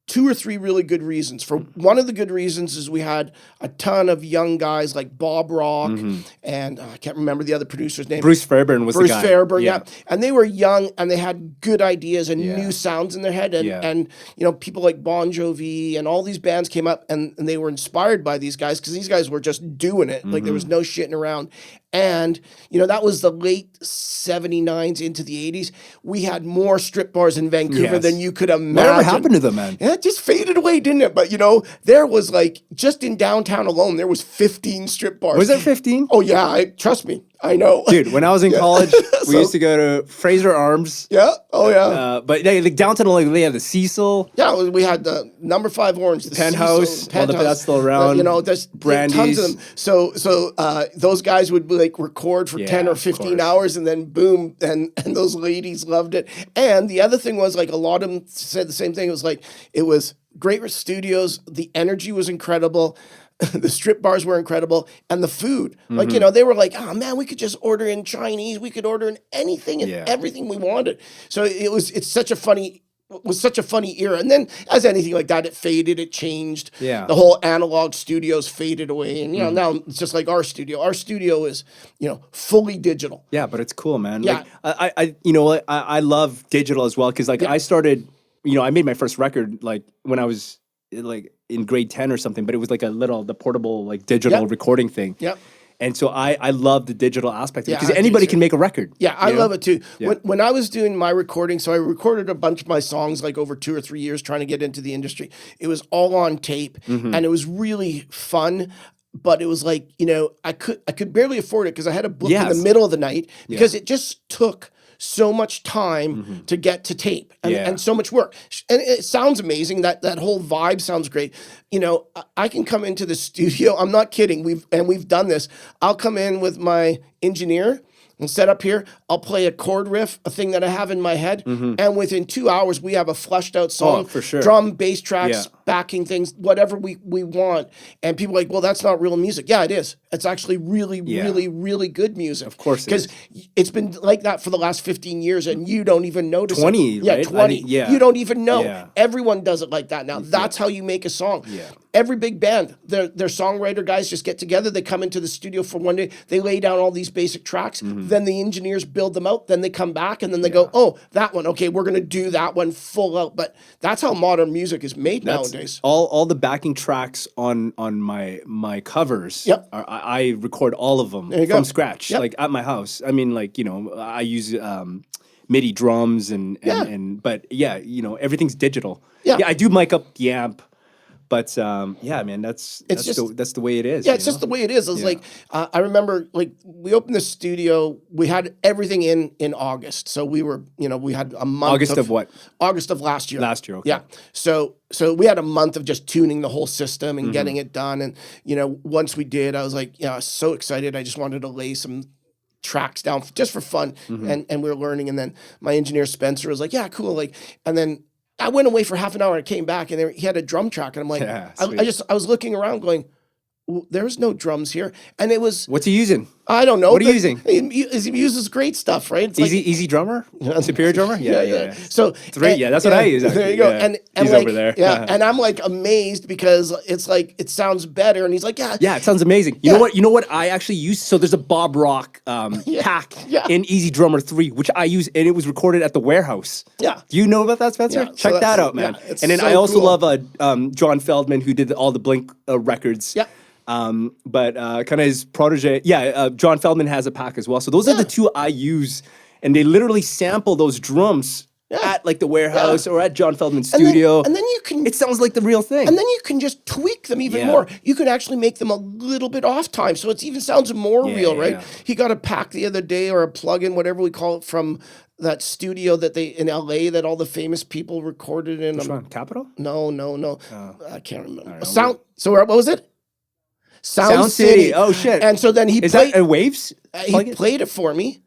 2 or 3 really good reasons. For one of the good reasons is we had a ton of young guys like Bob Rock and I can't remember the other producer's name. Bruce Fairbairn was the guy. Bruce Fairbairn, and they were young and they had good ideas and new sounds in their head, and you know, people like Bon Jovi and all these bands came up and they were inspired by these guys because these guys were just doing it. Like there was no shitting around. And, you know, that was the late 79s into the 80s. We had more strip bars in Vancouver than you could imagine. Whatever happened to them, man? Yeah, it just faded away, didn't it? But, there was like, just in downtown alone, there was 15 strip bars. Was there 15? Oh, yeah. Trust me. I know. Dude, when I was in college, we used to go to Fraser Arms. Yeah. Oh, yeah. But like downtown, like they had the Cecil. Yeah, we had the number 5 Orange, the Penthouse. Cecil, That's still around. There's Brandy's. tons of them. So those guys would like record for 10 or 15 hours, and then boom, and those ladies loved it. And the other thing was, like, a lot of them said the same thing. It was great studios. The energy was incredible. The strip bars were incredible, and the food. Like, they were like, oh man, we could just order in Chinese. We could order in anything and everything we wanted. So it's such a funny era. And then, as anything like that, it faded, it changed. Yeah. The whole analog studios faded away. And, now it's just like our studio. Our studio is, fully digital. Yeah, but it's cool, man. Yeah. Like, I love digital as well, because, like, I started, I made my first record, like, when I was, like, in grade 10 or something, but it was like the portable, like, digital recording thing. Yep. And so I love the digital aspect of it, because I anybody do too. can make a record. Yeah, I love it too. Yeah. When I was doing my recording, so I recorded a bunch of my songs like over 2 or 3 years trying to get into the industry. It was all on tape, and it was really fun. But it was like, I could barely afford it because I had to book in the middle of the night, because it just took so much time to get to tape and so much work. And it sounds amazing. That whole vibe sounds great. I can come into the studio. I'm not kidding. We've done this. I'll come in with my engineer and set up here. I'll play a chord riff, a thing that I have in my head. And within 2 hours, we have a fleshed out song. Oh, for sure. Drum, bass tracks, backing things, whatever we want. And people are like, well, that's not real music. Yeah, it is. It's actually really, really, really good music. Of course it is. Because it's been like that for the last 15 years, and you don't even notice 20, it. Yeah, right? 20. You don't even know. Yeah. Everyone does it like that now. That's how you make a song. Yeah. Every big band, their songwriter guys just get together. They come into the studio for one day. They lay down all these basic tracks. Then the engineers build them out. Then they come back, and then they go, oh, that one. Okay, we're going to do that one full out. But that's how modern music is made nowadays. All the backing tracks on my covers. Yep. I record all of them from scratch, like at my house. I mean, like, I use MIDI drums but everything's digital. Yeah, I do mic up the amp. But man, that's the way it is. Yeah, it's just the way it is. It's like I remember, like, we opened the studio. We had everything in August, so we were, we had a month. August of what? August of last year. Last year, okay. Yeah. So we had a month of just tuning the whole system and getting it done. And once we did, I was like, I was so excited. I just wanted to lay some tracks down just for fun, and we were learning. And then my engineer Spencer was like, yeah, cool. Like, and then I went away for half an hour and came back, and he had a drum track, and I'm like, I was looking around going, well, there's no drums here. And it was... What's he using? I don't know. What are you using? He uses great stuff, right? It's easy drummer? Superior drummer? Yeah. So that's what I use, actually. There you go. Yeah. And he's like, over there. Yeah. And I'm like amazed because it's like, it sounds better. And he's like, yeah. Yeah, it sounds amazing. You know what I actually use? So there's a Bob Rock hack in Easy Drummer 3, which I use, and it was recorded at the Warehouse. Yeah. Do you know about that, Spencer? Yeah. Check that out, man. And then I also love John Feldman, who did all the Blink records. Yeah. But kind of his protege, John Feldman has a pack as well. So those are the two I use, and they literally sample those drums at like the Warehouse or at John Feldman's studio. And then you can... It sounds like the real thing. And then you can just tweak them even more. You can actually make them a little bit off time, so it even sounds more real, right? Yeah. He got a pack the other day, or a plug-in, whatever we call it, from that studio that they in LA that all the famous people recorded in. Which one? Capitol? No. I can't remember. Sound. So what was it? Sound City. Oh shit! And so then he played. That Waves? He played it for me.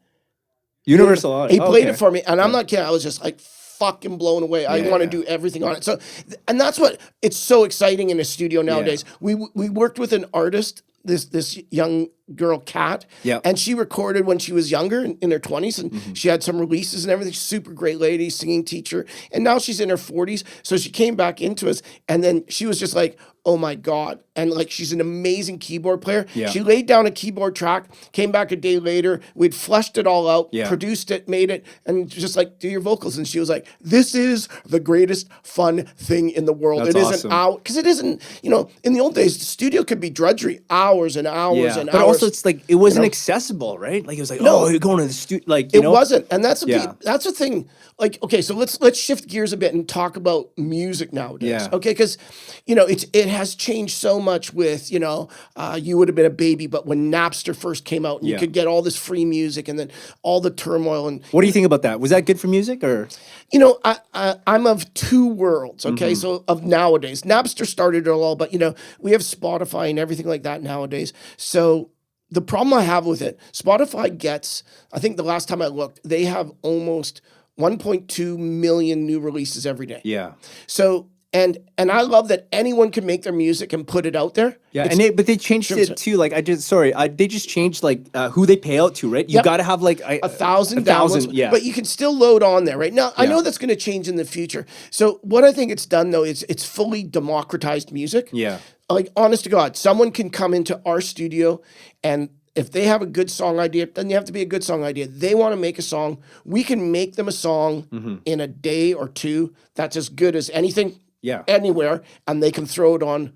Universal Audio. He played it for me, and I'm not kidding. I was just like fucking blown away. I want to do everything on it. So, and that's what it's so exciting in a studio nowadays. We worked with an artist, this young girl, Kat, and she recorded when she was younger, in her 20s, and she had some releases and everything. Super great lady, singing teacher, and now she's in her 40s. So she came back into us, and then she was just like, oh my God. And like, she's an amazing keyboard player. Yeah. She laid down a keyboard track, came back a day later. We'd fleshed it all out, produced it, made it, and just like, do your vocals. And she was like, this is the greatest fun thing in the world. That's awesome. Because it isn't, in the old days, the studio could be drudgery, hours and hours and but hours. also it's like it wasn't accessible, right? Like it was like, No. oh, you're going to the studio, like It wasn't, and that's Yeah. that's the thing. Like, okay, so let's shift gears a bit and talk about music nowadays. Yeah. Okay, because it has changed so much with you would have been a baby, but when Napster first came out, and you Yeah. could get all this free music, and then all the turmoil and What do you think about that? Was that good for music or? I'm of two worlds, okay? So of nowadays, Napster started it all, but we have Spotify and everything like that nowadays. So the problem I have with it, Spotify gets, I think the last time I looked, they have almost 1.2 million new releases every day. Yeah. So and I love that anyone can make their music and put it out there. Yeah, It's- but they changed it too. Like they just changed like who they pay out to, right? You Yep. got to have like 1,000 downloads, yeah. but you can still load on there, right? Now, I know Yeah. that's going to change in the future. So what I think it's done though is it's fully democratized music. Yeah. Like, honest to God, someone can come into our studio and if they have a good song idea, it doesn't have to be a good song idea. They want to make a song. We can make them a song in a day or two that's as good as anything Yeah. anywhere, and they can throw it on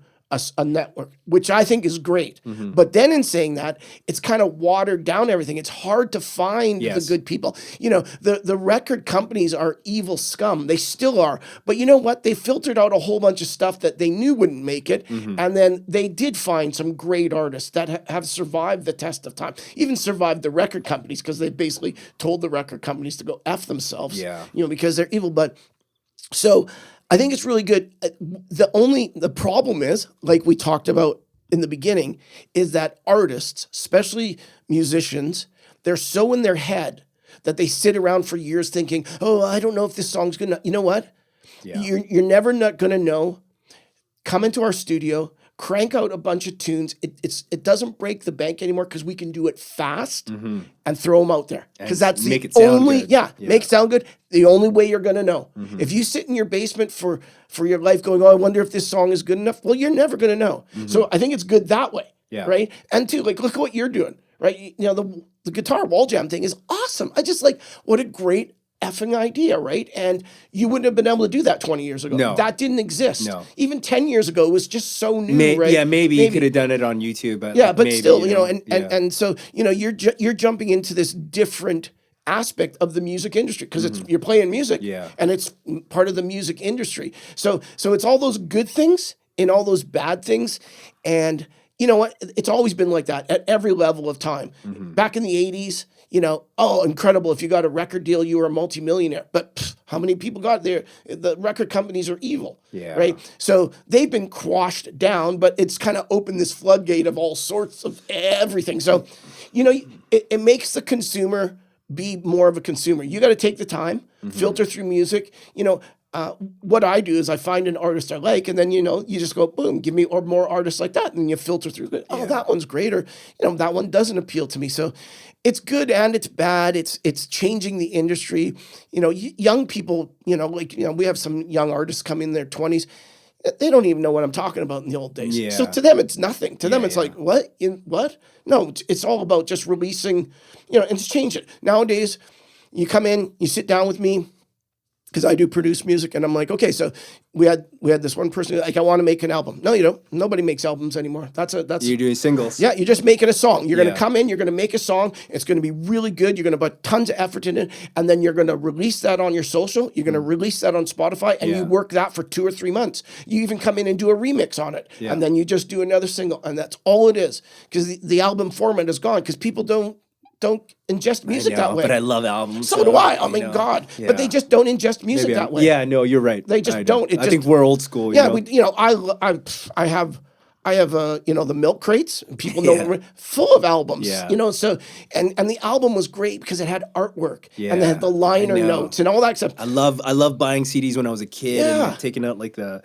a network, which I think is great. But then in saying that, it's kind of watered down everything. It's hard to find the Yes. good people. The record companies are evil scum. They still are. But you know what? They filtered out a whole bunch of stuff that they knew wouldn't make it. And then they did find some great artists that have survived the test of time, even survived the record companies because they basically told the record companies to go F themselves, Yeah. because they're evil. But so I think it's really good. The problem is, like we talked about in the beginning, is that artists, especially musicians, they're so in their head that they sit around for years thinking, oh, I don't know if this song's good enough. You know what? Yeah. You're never not going to know. Come into our studio, crank out a bunch of tunes. It doesn't break the bank anymore because we can do it fast and throw them out there. Because that's make the it sound only, good. make it sound good. The only way you're going to know. If you sit in your basement for your life going, oh, I wonder if this song is good enough. Well, you're never going to know. So I think it's good that way. Yeah. Right. And two, like, look at what you're doing. Right. The guitar wall jam thing is awesome. I just what a great effing idea, right? And you wouldn't have been able to do that 20 years ago. No. That didn't exist. No. Even 10 years ago, it was just so new, right? Yeah, maybe you could have done it on YouTube, but Yeah, but maybe, still, yeah. and so, you're jumping into this different aspect of the music industry because you're playing music, Yeah. and it's part of the music industry. So it's all those good things and all those bad things, and you know what? It's always been like that at every level of time. Back in the 80s, oh, incredible. If you got a record deal, you were a multimillionaire. But how many people got there? The record companies are evil, Yeah. right? So they've been quashed down, but it's kind of opened this floodgate of all sorts of everything. So, it makes the consumer be more of a consumer. You got to take the time, filter through music. What I do is I find an artist I like, and then you just go boom, give me more artists like that, and then you filter through it. Oh, that one's great, or that one doesn't appeal to me. So it's good and it's bad. It's changing the industry. Young people, we have some young artists come in their 20s. They don't even know what I'm talking about in the old days. Yeah. So to them, it's nothing. To them, it's yeah. like, what? What? No, it's all about just releasing, and it's changed it. Nowadays, you come in, you sit down with me, because I do produce music, and I'm like, okay, so we had this one person like, I want to make an album. No, you don't. Nobody makes albums anymore. That's You're doing singles. yeah, you're just making a song. You're going Yeah. to come in, you're going to make a song. It's going to be really good. You're going to put tons of effort in it, and then you're going to release that on your social. You're going to release that on Spotify, and Yeah. you work that for 2 or 3 months. You even come in and do a remix on it, Yeah. and then you just do another single, and that's all it is. Because the album format is gone because people don't ingest music that way. But I love albums. So do I. I mean, God. Yeah. But they just don't ingest music Maybe that way. Yeah, no, you're right. They just don't. It I think we're old school. Yeah, you know? I have the milk crates. People know Yeah. full of albums. Yeah. So and the album was great because it had artwork and Yeah, they had the liner I know. notes and all that stuff. I love buying CDs when I was a kid Yeah. and taking out like the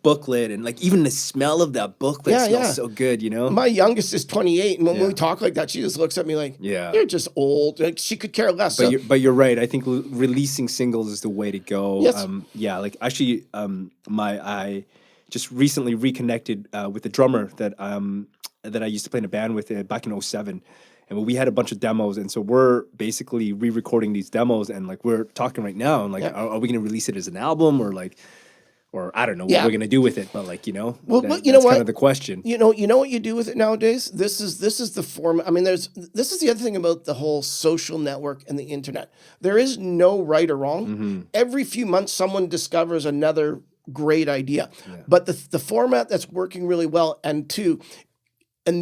booklet and like even the smell of that booklet Yeah, smells yeah. so good, My youngest is 28, and when Yeah. we talk like that, she just looks at me like, Yeah. "You're just old." Like she could care less. But you're right. I think releasing singles is the way to go. Yes. Like actually, I just recently reconnected with the drummer that I used to play in a band with back in 2007. And we had a bunch of demos, and so we're basically re-recording these demos, and like we're talking right now, and like, Yeah. are we going to release it as an album or or I don't know Yeah. what we're gonna do with it, but like Well, that- but you know that's what? kind of the question. You know what you do with it nowadays? This is the form. I mean, this is the other thing about the whole social network and the internet. There is no right or wrong. Every few months, someone discovers another great idea. But the format that's working really well, and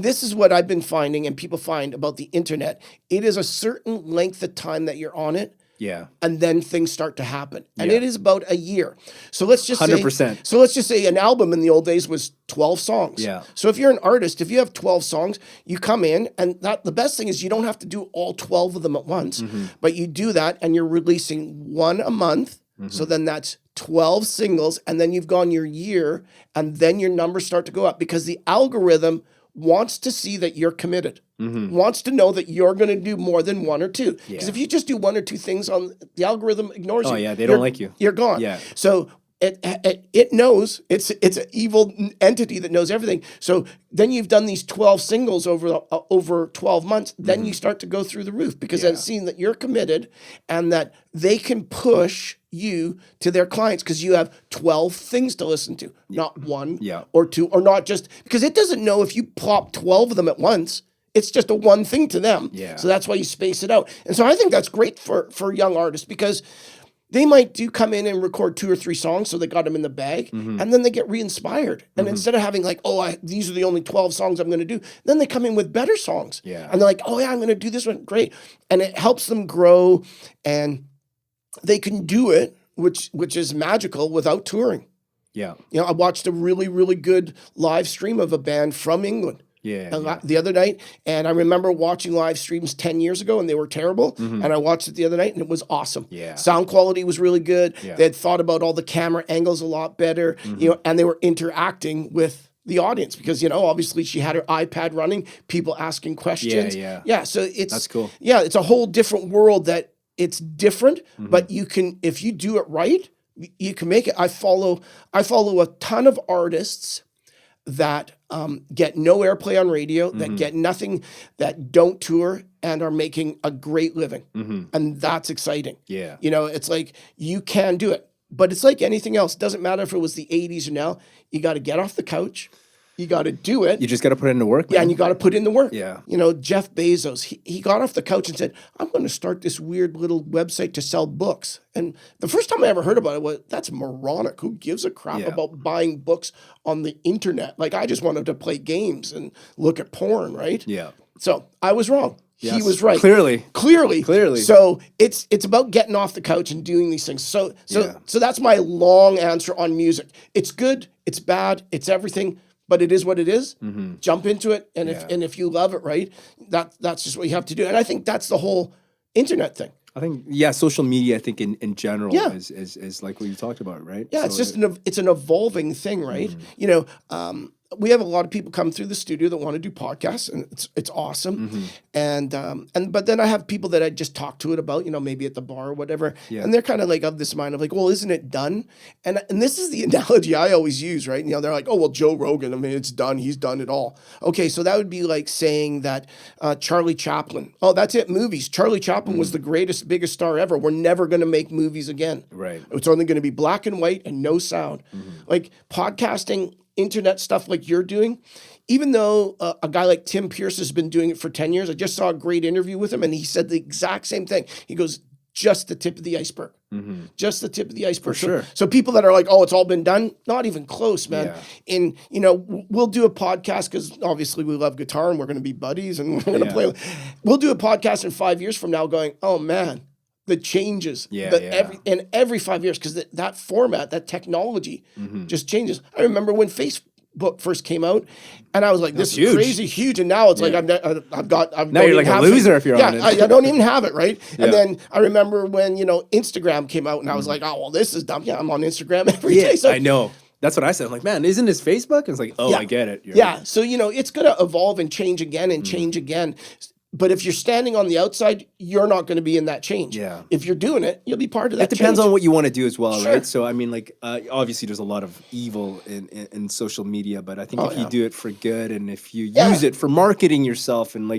this is what I've been finding, and people find about the internet, it is a certain length of time that you're on it. Yeah. And then things start to happen. And it is about a year. So let's just 100%. So let's just say an album in the old days was 12 songs. Yeah. So if you're an artist, if you have 12 songs, you come in, and the best thing is you don't have to do all 12 of them at once, but you do that and you're releasing one a month. So then that's 12 singles, and then you've gone your year, and then your numbers start to go up because the algorithm wants to see that you're committed, wants to know that you're going to do more than one or two. Because if you just do one or two things, the algorithm ignores you. Oh yeah, they don't like you. You're gone. Yeah. So it knows it's an evil entity that knows everything. So then you've done these 12 singles over 12 months. Then you start to go through the roof because it's seeing that you're committed and that they can push you to their clients because you have 12 things to listen to, not one or two, or not just because it doesn't know if you plop 12 of them at once. It's just a one thing to them. Yeah. So that's why you space it out. And so I think that's great for young artists because they might come in and record 2 or 3 songs, so they got them in the bag, and then they get re-inspired. And instead of having like, these are the only 12 songs I'm going to do, then they come in with better songs. Yeah. And they're like, I'm going to do this one. Great. And it helps them grow, and they can do it, which is magical, without touring. Yeah. I watched a really, really good live stream of a band from England. The other night, and I remember watching live streams 10 years ago, and they were terrible. And I watched it the other night, and it was awesome. Sound quality was really good. They had thought about all the camera angles a lot better, and they were interacting with the audience because obviously she had her iPad running, people asking questions. So that's cool. It's a whole different world that it's different, but you can, if you do it right, you can make it. I follow a ton of artists that get no airplay on radio, that get nothing, that don't tour, and are making a great living. And that's exciting. Yeah. It's like you can do it. But it's like anything else. It doesn't matter if it was the 80s or now. You got to get off the couch. You got to do it. You just got to put in the work. Yeah, and you got to put in the work. Yeah. Jeff Bezos, he got off the couch and said, I'm going to start this weird little website to sell books. And the first time I ever heard about it was, that's moronic. Who gives a crap about buying books on the internet? Like, I just wanted to play games and look at porn, right? Yeah. So I was wrong. Yes. He was right. Clearly. So it's about getting off the couch and doing these things. So that's my long answer on music. It's good, it's bad, it's everything. But it is what it is. Jump into it, and if you love it, right, that's just what you have to do. And I think that's the whole internet thing. I think social media. I think in general is like what you talked about, right? Yeah, so it's just it's an evolving thing, right? We have a lot of people come through the studio that want to do podcasts, and it's awesome. And but then I have people that I just talk to it about, maybe at the bar or whatever, and they're kind of like of this mind of like, well, isn't it done? And this is the analogy I always use, right? They're like, oh, well, Joe Rogan, I mean, it's done. He's done it all. Okay, so that would be like saying that Charlie Chaplin. Oh, that's it, movies. Charlie Chaplin was the greatest, biggest star ever. We're never going to make movies again. Right. It's only going to be black and white and no sound. Like podcasting, internet stuff like you're doing, even though a guy like Tim Pierce has been doing it for 10 years, I just saw a great interview with him and he said the exact same thing. He goes, just the tip of the iceberg. Just the tip of the iceberg. For sure. So people that are like, oh, it's all been done, not even close, man. Yeah. And, we'll do a podcast because obviously we love guitar and we're going to be buddies and we're going to play. We'll do a podcast in 5 years from now going, oh, man, the changes every 5 years because that format, that technology just changes. I remember when Facebook first came out, and I was like, "This is crazy huge," and now it's like I've now you're like a loser if you're on it. I don't even have it, right? And then I remember when Instagram came out, and I was like, "Oh well, this is dumb." Yeah, I'm on Instagram every day. So I know. That's what I said. I'm like, man, isn't this Facebook? And it's like, I get it. Right. So it's gonna evolve and change again and change again. But if you're standing on the outside, you're not going to be in that change. Yeah. If you're doing it, you'll be part of that. It depends on what you want to do as well, right? So I mean, like obviously, there's a lot of evil in social media, but I think if you do it for good and if you use it for marketing yourself and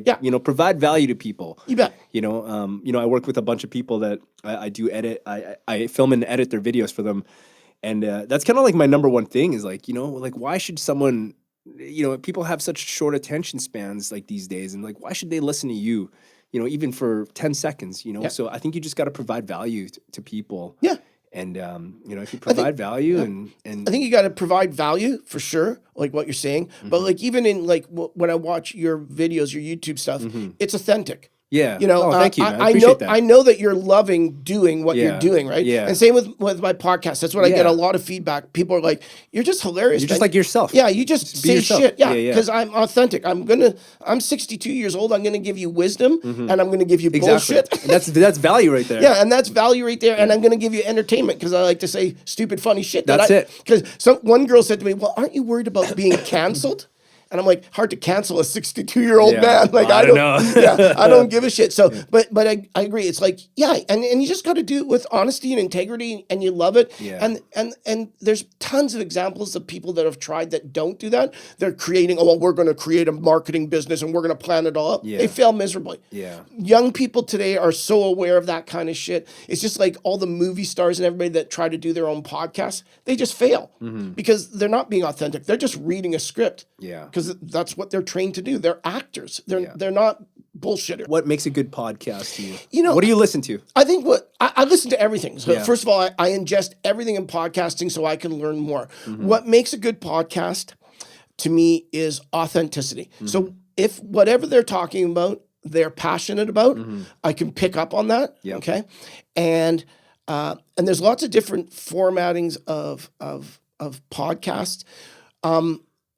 provide value to people, you bet. I work with a bunch of people that I do edit. I film and edit their videos for them. And that's kind of like my number one thing is like, like why should someone, people have such short attention spans like these days, and like why should they listen to you, even for 10 seconds, So I think you just got to provide value to people. Yeah. And, if you provide value and I think you got to provide value for sure, like what you're saying. But like even in like when I watch your videos, your YouTube stuff, it's authentic. Yeah. Thank you, man. I appreciate that. I know that you're loving doing what you're doing, right? Yeah. And same with my podcast. That's what I get a lot of feedback. People are like, "You're just hilarious. You're just like yourself." Yeah, you just say yourself. shit. Yeah, because I'm authentic. I'm 62 years old. I'm gonna give you wisdom, and I'm gonna give you bullshit. And that's value right there. Yeah, and that's value right there. And I'm gonna give you entertainment because I like to say stupid, funny shit. That's it. Because one girl said to me, "Well, aren't you worried about being canceled?" And I'm like, hard to cancel a 62-year-old man. Like, I don't know. I don't give a shit. So, but I agree. It's like, and you just got to do it with honesty and integrity, and you love it. Yeah. And there's tons of examples of people that have tried that don't do that. They're creating, we're going to create a marketing business and we're going to plan it all out. Yeah. They fail miserably. Yeah. Young people today are so aware of that kind of shit. It's just like all the movie stars and everybody that try to do their own podcasts, they just fail because they're not being authentic. They're just reading a script. Yeah. Because that's what they're trained to do. They're actors. They're not bullshitters. What makes a good podcast to you? What do you listen to? I think I listen to everything. So Yeah. first of all, I ingest everything in podcasting so I can learn more. What makes a good podcast to me is authenticity. So if whatever they're talking about, they're passionate about, I can pick up on that. Yep. Okay. And there's lots of different formattings of podcasts.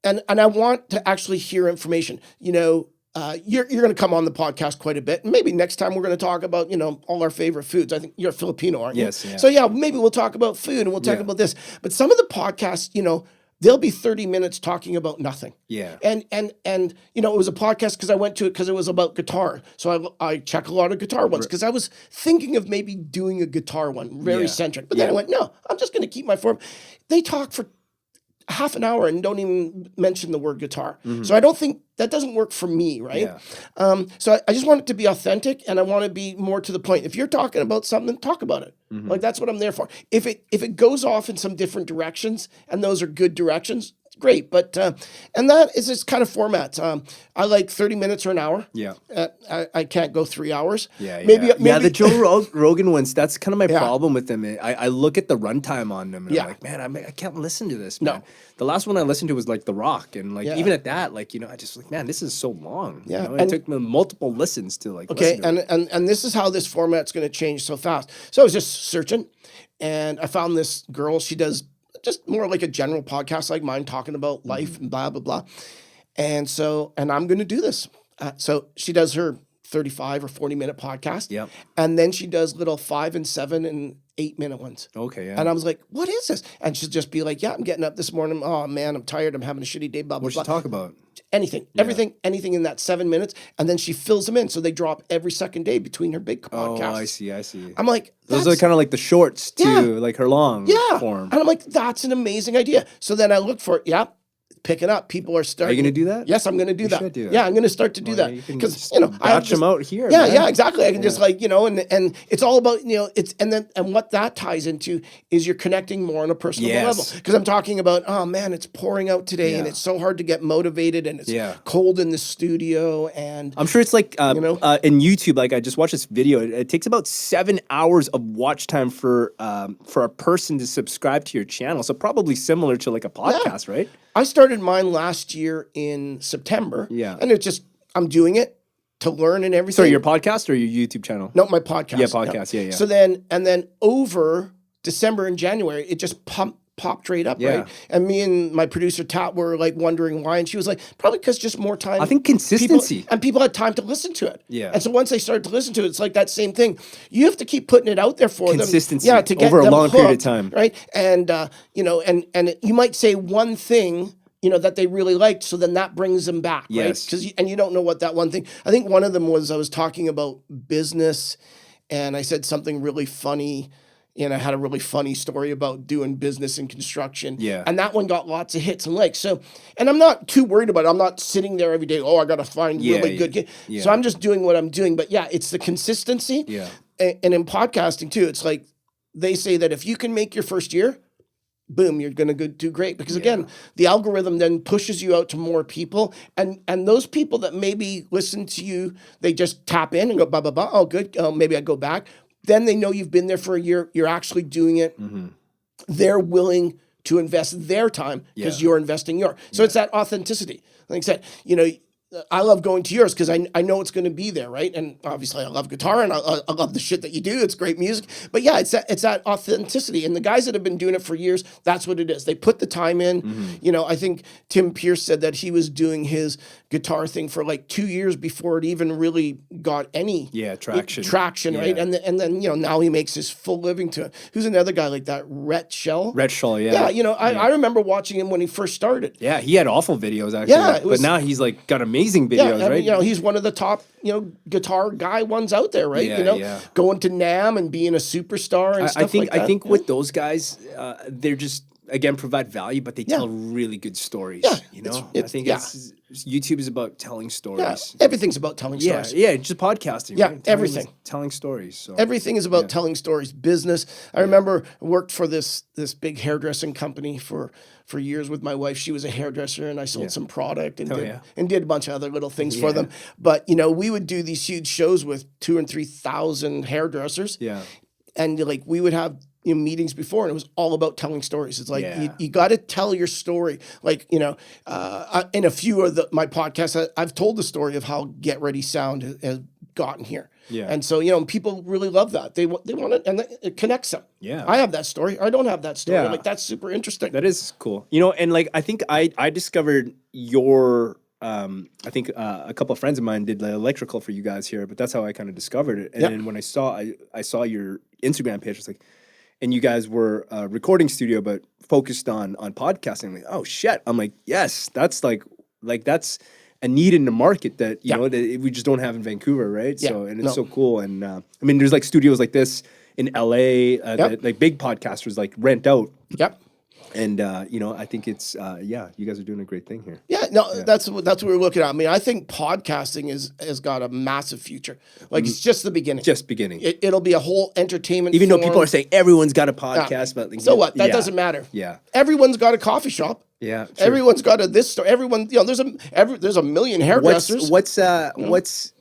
And I want to actually hear information. You're going to come on the podcast quite a bit. And maybe next time we're going to talk about, all our favorite foods. I think you're Filipino, aren't you? Yes. Yeah. So maybe we'll talk about food and we'll talk about this. But some of the podcasts, they'll be 30 minutes talking about nothing. Yeah. And it was a podcast because I went to it because it was about guitar. So I check a lot of guitar ones because I was thinking of maybe doing a guitar one, very centric. But then I went, no, I'm just going to keep my form. They talk for half an hour and don't even mention the word guitar. So I don't think that doesn't work for me, right? Yeah. So I just want it to be authentic and I want to be more to the point. If you're talking about something, talk about it. Like that's what I'm there for. If it goes off in some different directions and those are good directions, great. But and that is its kind of formats. I like 30 minutes or an hour. Yeah. I can't go 3 hours. Maybe the Joe Rogan ones, that's kind of my problem with them. I look at the runtime on them and I'm like, man, I can't listen to this, man. No. The last one I listened to was like The Rock. And like even at that, like, I just like, man, this is so long. Yeah. It took me multiple listens to like okay, listen to it. and this is how this format's going to change so fast. So I was just searching and I found this girl. She does just more like a general podcast like mine talking about life and blah, blah, blah. And I'm going to do this. So she does her 35 or 40-minute podcast. Yep. And then she does little 5 and 7 and 8-minute ones. Okay, yeah. And I was like, what is this? And she'll just be like, I'm getting up this morning. Oh, man, I'm tired. I'm having a shitty day, blah, blah, What'd she blah. talk about? Anything, anything in that 7 minutes. And then she fills them in. So they drop every second day between her big podcasts. Oh, I see. I'm like, those are kind of like the shorts to like her long form. And I'm like, that's an amazing idea. So then I look for it. Yeah. Pick it up. People are starting. Are you going to do that? Yes, I'm going to do that. Should do that. Yeah, I'm going to start to do that because I batch them out here. Yeah, man. yeah, exactly. I can just like and it's all about it's and what that ties into is you're connecting more on a personal level because I'm talking about it's pouring out today and it's so hard to get motivated and it's cold in the studio and I'm sure it's like in YouTube. Like I just watched this video. It takes about 7 hours of watch time for a person to subscribe to your channel. So probably similar to like a podcast, right? I started mine last year in September. Yeah. And it's just, I'm doing it to learn and everything. Sorry, your podcast or your YouTube channel? No, my podcast. Yeah, podcast. Yeah. So then over December and January, it just popped right up, right? And me and my producer, Tat, were like wondering why. And she was like, probably because just more time. I think consistency. People had time to listen to it. Yeah. And so once they started to listen to it, it's like that same thing. You have to keep putting it out there for consistency. them. To get over a them long hooked, period of time. Right. And, and you might say one thing, that they really liked. So then that brings them back, yes. right? And you don't know what that one thing, I think one of them was, I was talking about business and I said something really funny. And I had a really funny story about doing business in construction. Yeah. And that one got lots of hits and likes. So, and I'm not too worried about it. I'm not sitting there every day, I got to find really good. Yeah. So I'm just doing what I'm doing. But it's the consistency. Yeah. And in podcasting too, it's like they say that if you can make your first year, boom, you're going to do great. Because again, the algorithm then pushes you out to more people. And those people that maybe listen to you, they just tap in and go, blah, blah, blah. Oh, good. Maybe I go back. Then they know you've been there for a year. You're actually doing it. They're willing to invest their time because you're investing yours. So it's that authenticity. Like I said, you know, I love going to yours because I know it's going to be there, right? And obviously, I love guitar and I love the shit that you do. It's great music, but yeah, it's that authenticity. And the guys that have been doing it for years, that's what it is. They put the time in. You know, I think Tim Pierce said that he was doing his guitar thing for like 2 years before it even really got any traction, right? And then you know now he makes his full living to it. Who's another guy like that? Rhett Shell. Yeah. You know, I remember watching him when he first started. Yeah, he had awful videos actually. Yeah, but now he's like got amazing videos, right? You know, he's one of the top, you know, guitar guy ones out there, right? You know, going to NAMM and being a superstar and stuff like that. I think with those guys, they're just again provide value, but they tell really good stories. You know, I think YouTube is about telling stories. Yeah, everything's about telling stories. Yeah, just podcasting. Yeah, right? everything. Telling stories. So. Everything is about telling stories. Business. I remember I worked for this big hairdressing company for years with my wife. She was a hairdresser, and I sold some product and did a bunch of other little things for them. But you know, we would do these huge shows with 2,000 and 3,000 hairdressers. Yeah, and like we would have meetings before, and it was all about telling stories. It's like you got to tell your story. Like, you know, in a few of my podcasts, I've told the story of how Get Ready Sound has gotten here. Yeah, and so you know, people really love that. They want it, and it connects them. Yeah, I have that story. I don't have that story. Like that's super interesting. That is cool. You know, and like I think I discovered your. I think a couple of friends of mine did the electrical for you guys here, but that's how I kind of discovered it. And then when I saw your Instagram page, I was like. And you guys were a recording studio, but focused on podcasting. I'm like, oh shit! I'm like, yes, that's like that's a need in the market that you know that we just don't have in Vancouver, right? So and it's so cool. And I mean, there's like studios like this in LA, that, like big podcasters like rent out. Yep. And you know, I think it's you guys are doing a great thing here. That's what we're looking at. I mean, I think podcasting has got a massive future. Like it's just the beginning. Just beginning. It'll be a whole entertainment. Even though people are saying everyone's got a podcast, but like, so what? That doesn't matter. Yeah. Everyone's got a coffee shop. Yeah. Sure. Everyone's got this store. Everyone, you know, there's a million hairdressers. What's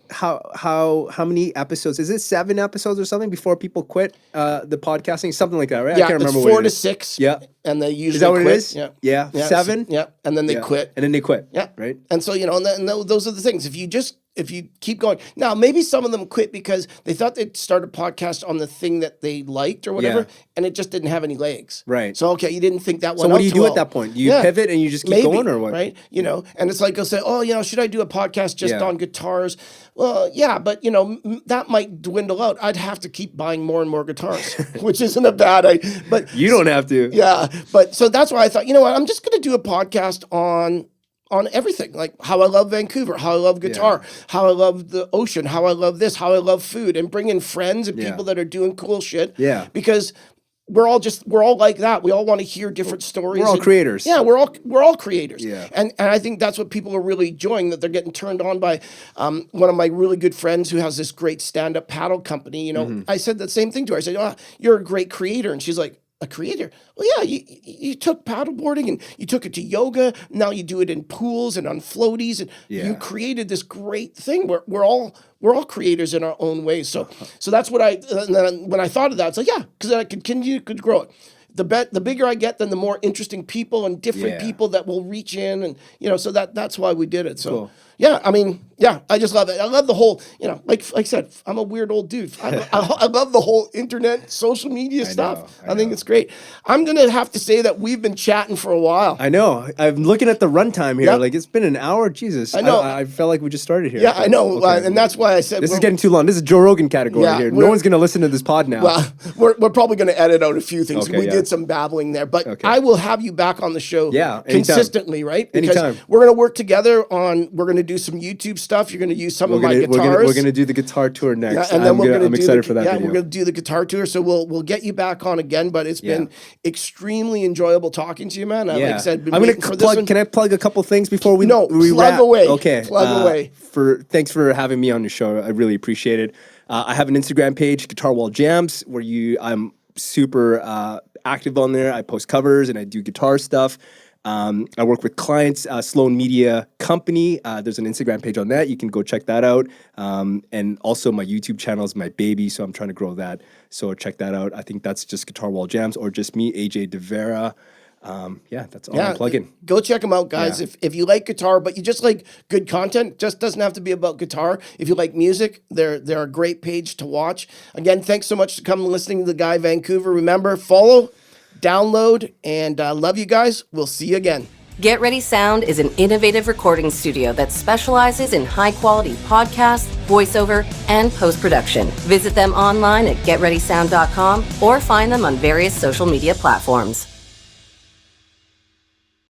how many episodes? Is it 7 episodes or something before people quit the podcasting? Something like that, right? Yeah, I can't remember. It's 4 to 6. Yeah, and they usually is that what quit. It is? Yeah. 7. Yeah, and then they quit. And then they quit. Yeah, right. And so you know, and those are the things. If you keep going, now maybe some of them quit because they thought they'd start a podcast on the thing that they liked or whatever, and it just didn't have any legs. Right. So okay, you didn't think that one. So what do you do at that point? Do you pivot and you just keep going, or what? Right. You know, and it's like they'll say, oh, you know, should I do a podcast just on guitars? Well, yeah, but you know that might dwindle out. I'd have to keep buying more and more guitars, which isn't a bad idea. But you don't have to. Yeah, but so that's why I thought, you know what, I'm just going to do a podcast on everything, like how I love Vancouver, how I love guitar, how I love the ocean, how I love this, how I love food, and bring in friends and people that are doing cool shit. Yeah, because we're all like that. We all want to hear different stories. We're all creators. Yeah, we're all creators. Yeah, and I think that's what people are really enjoying, that they're getting turned on by. One of my really good friends who has this great stand-up paddle company. You know, I said the same thing to her. I said, "Oh, you're a great creator," and she's like, a creator? Well, yeah, you took paddleboarding and you took it to yoga. Now you do it in pools and on floaties, and you created this great thing. We're all creators in our own ways. So that's what and then when I thought of that, it's like, yeah, because I could grow it. The bigger I get, then the more interesting people and different people that will reach in, and you know, so that's why we did it. So. Cool. Yeah, I mean, I just love it. I love the whole, you know, like I said, I'm a weird old dude. I love the whole internet, social media stuff. I think it's great. I'm going to have to say that we've been chatting for a while. I know. I'm looking at the runtime here. Like, it's been an hour. Jesus. I know. I felt like we just started here. Yeah, I know. Okay. And that's why I said... This is getting too long. This is Joe Rogan category here. No one's going to listen to this pod now. Well, we're probably going to edit out a few things. We did some babbling there. But I will have you back on the show consistently, right? Because we're going to work together on... We're going to do some YouTube stuff. You're going to use some of my guitars. We're going to do the guitar tour next. And then I'm excited for that video. We're going to do the guitar tour. So we'll get you back on again. But it's been extremely enjoyable talking to you, man. Like I said, I'm going to plug. Can I plug a couple things before we plug wrap? Away. Okay. Plug away. Thanks for having me on your show. I really appreciate it. I have an Instagram page, Guitar Wall Jams, where I'm super active on there. I post covers and I do guitar stuff. I work with clients, Sloan Media Company. There's an Instagram page on that. You can go check that out. And also my YouTube channel is my baby, so I'm trying to grow that. So check that out. I think that's just Guitar Wall Jams or just me, AJ De Vera. That's all I'm plugging. Go check them out, guys. Yeah. If you like guitar, but you just like good content, just doesn't have to be about guitar. If you like music, they're a great page to watch. Again, thanks so much for coming and listening to The Guy Vancouver. Remember, follow, download, and love you guys. We'll see you again. Get Ready Sound is an innovative recording studio that specializes in high-quality podcasts, voiceover, and post-production. Visit them online at getreadysound.com or find them on various social media platforms.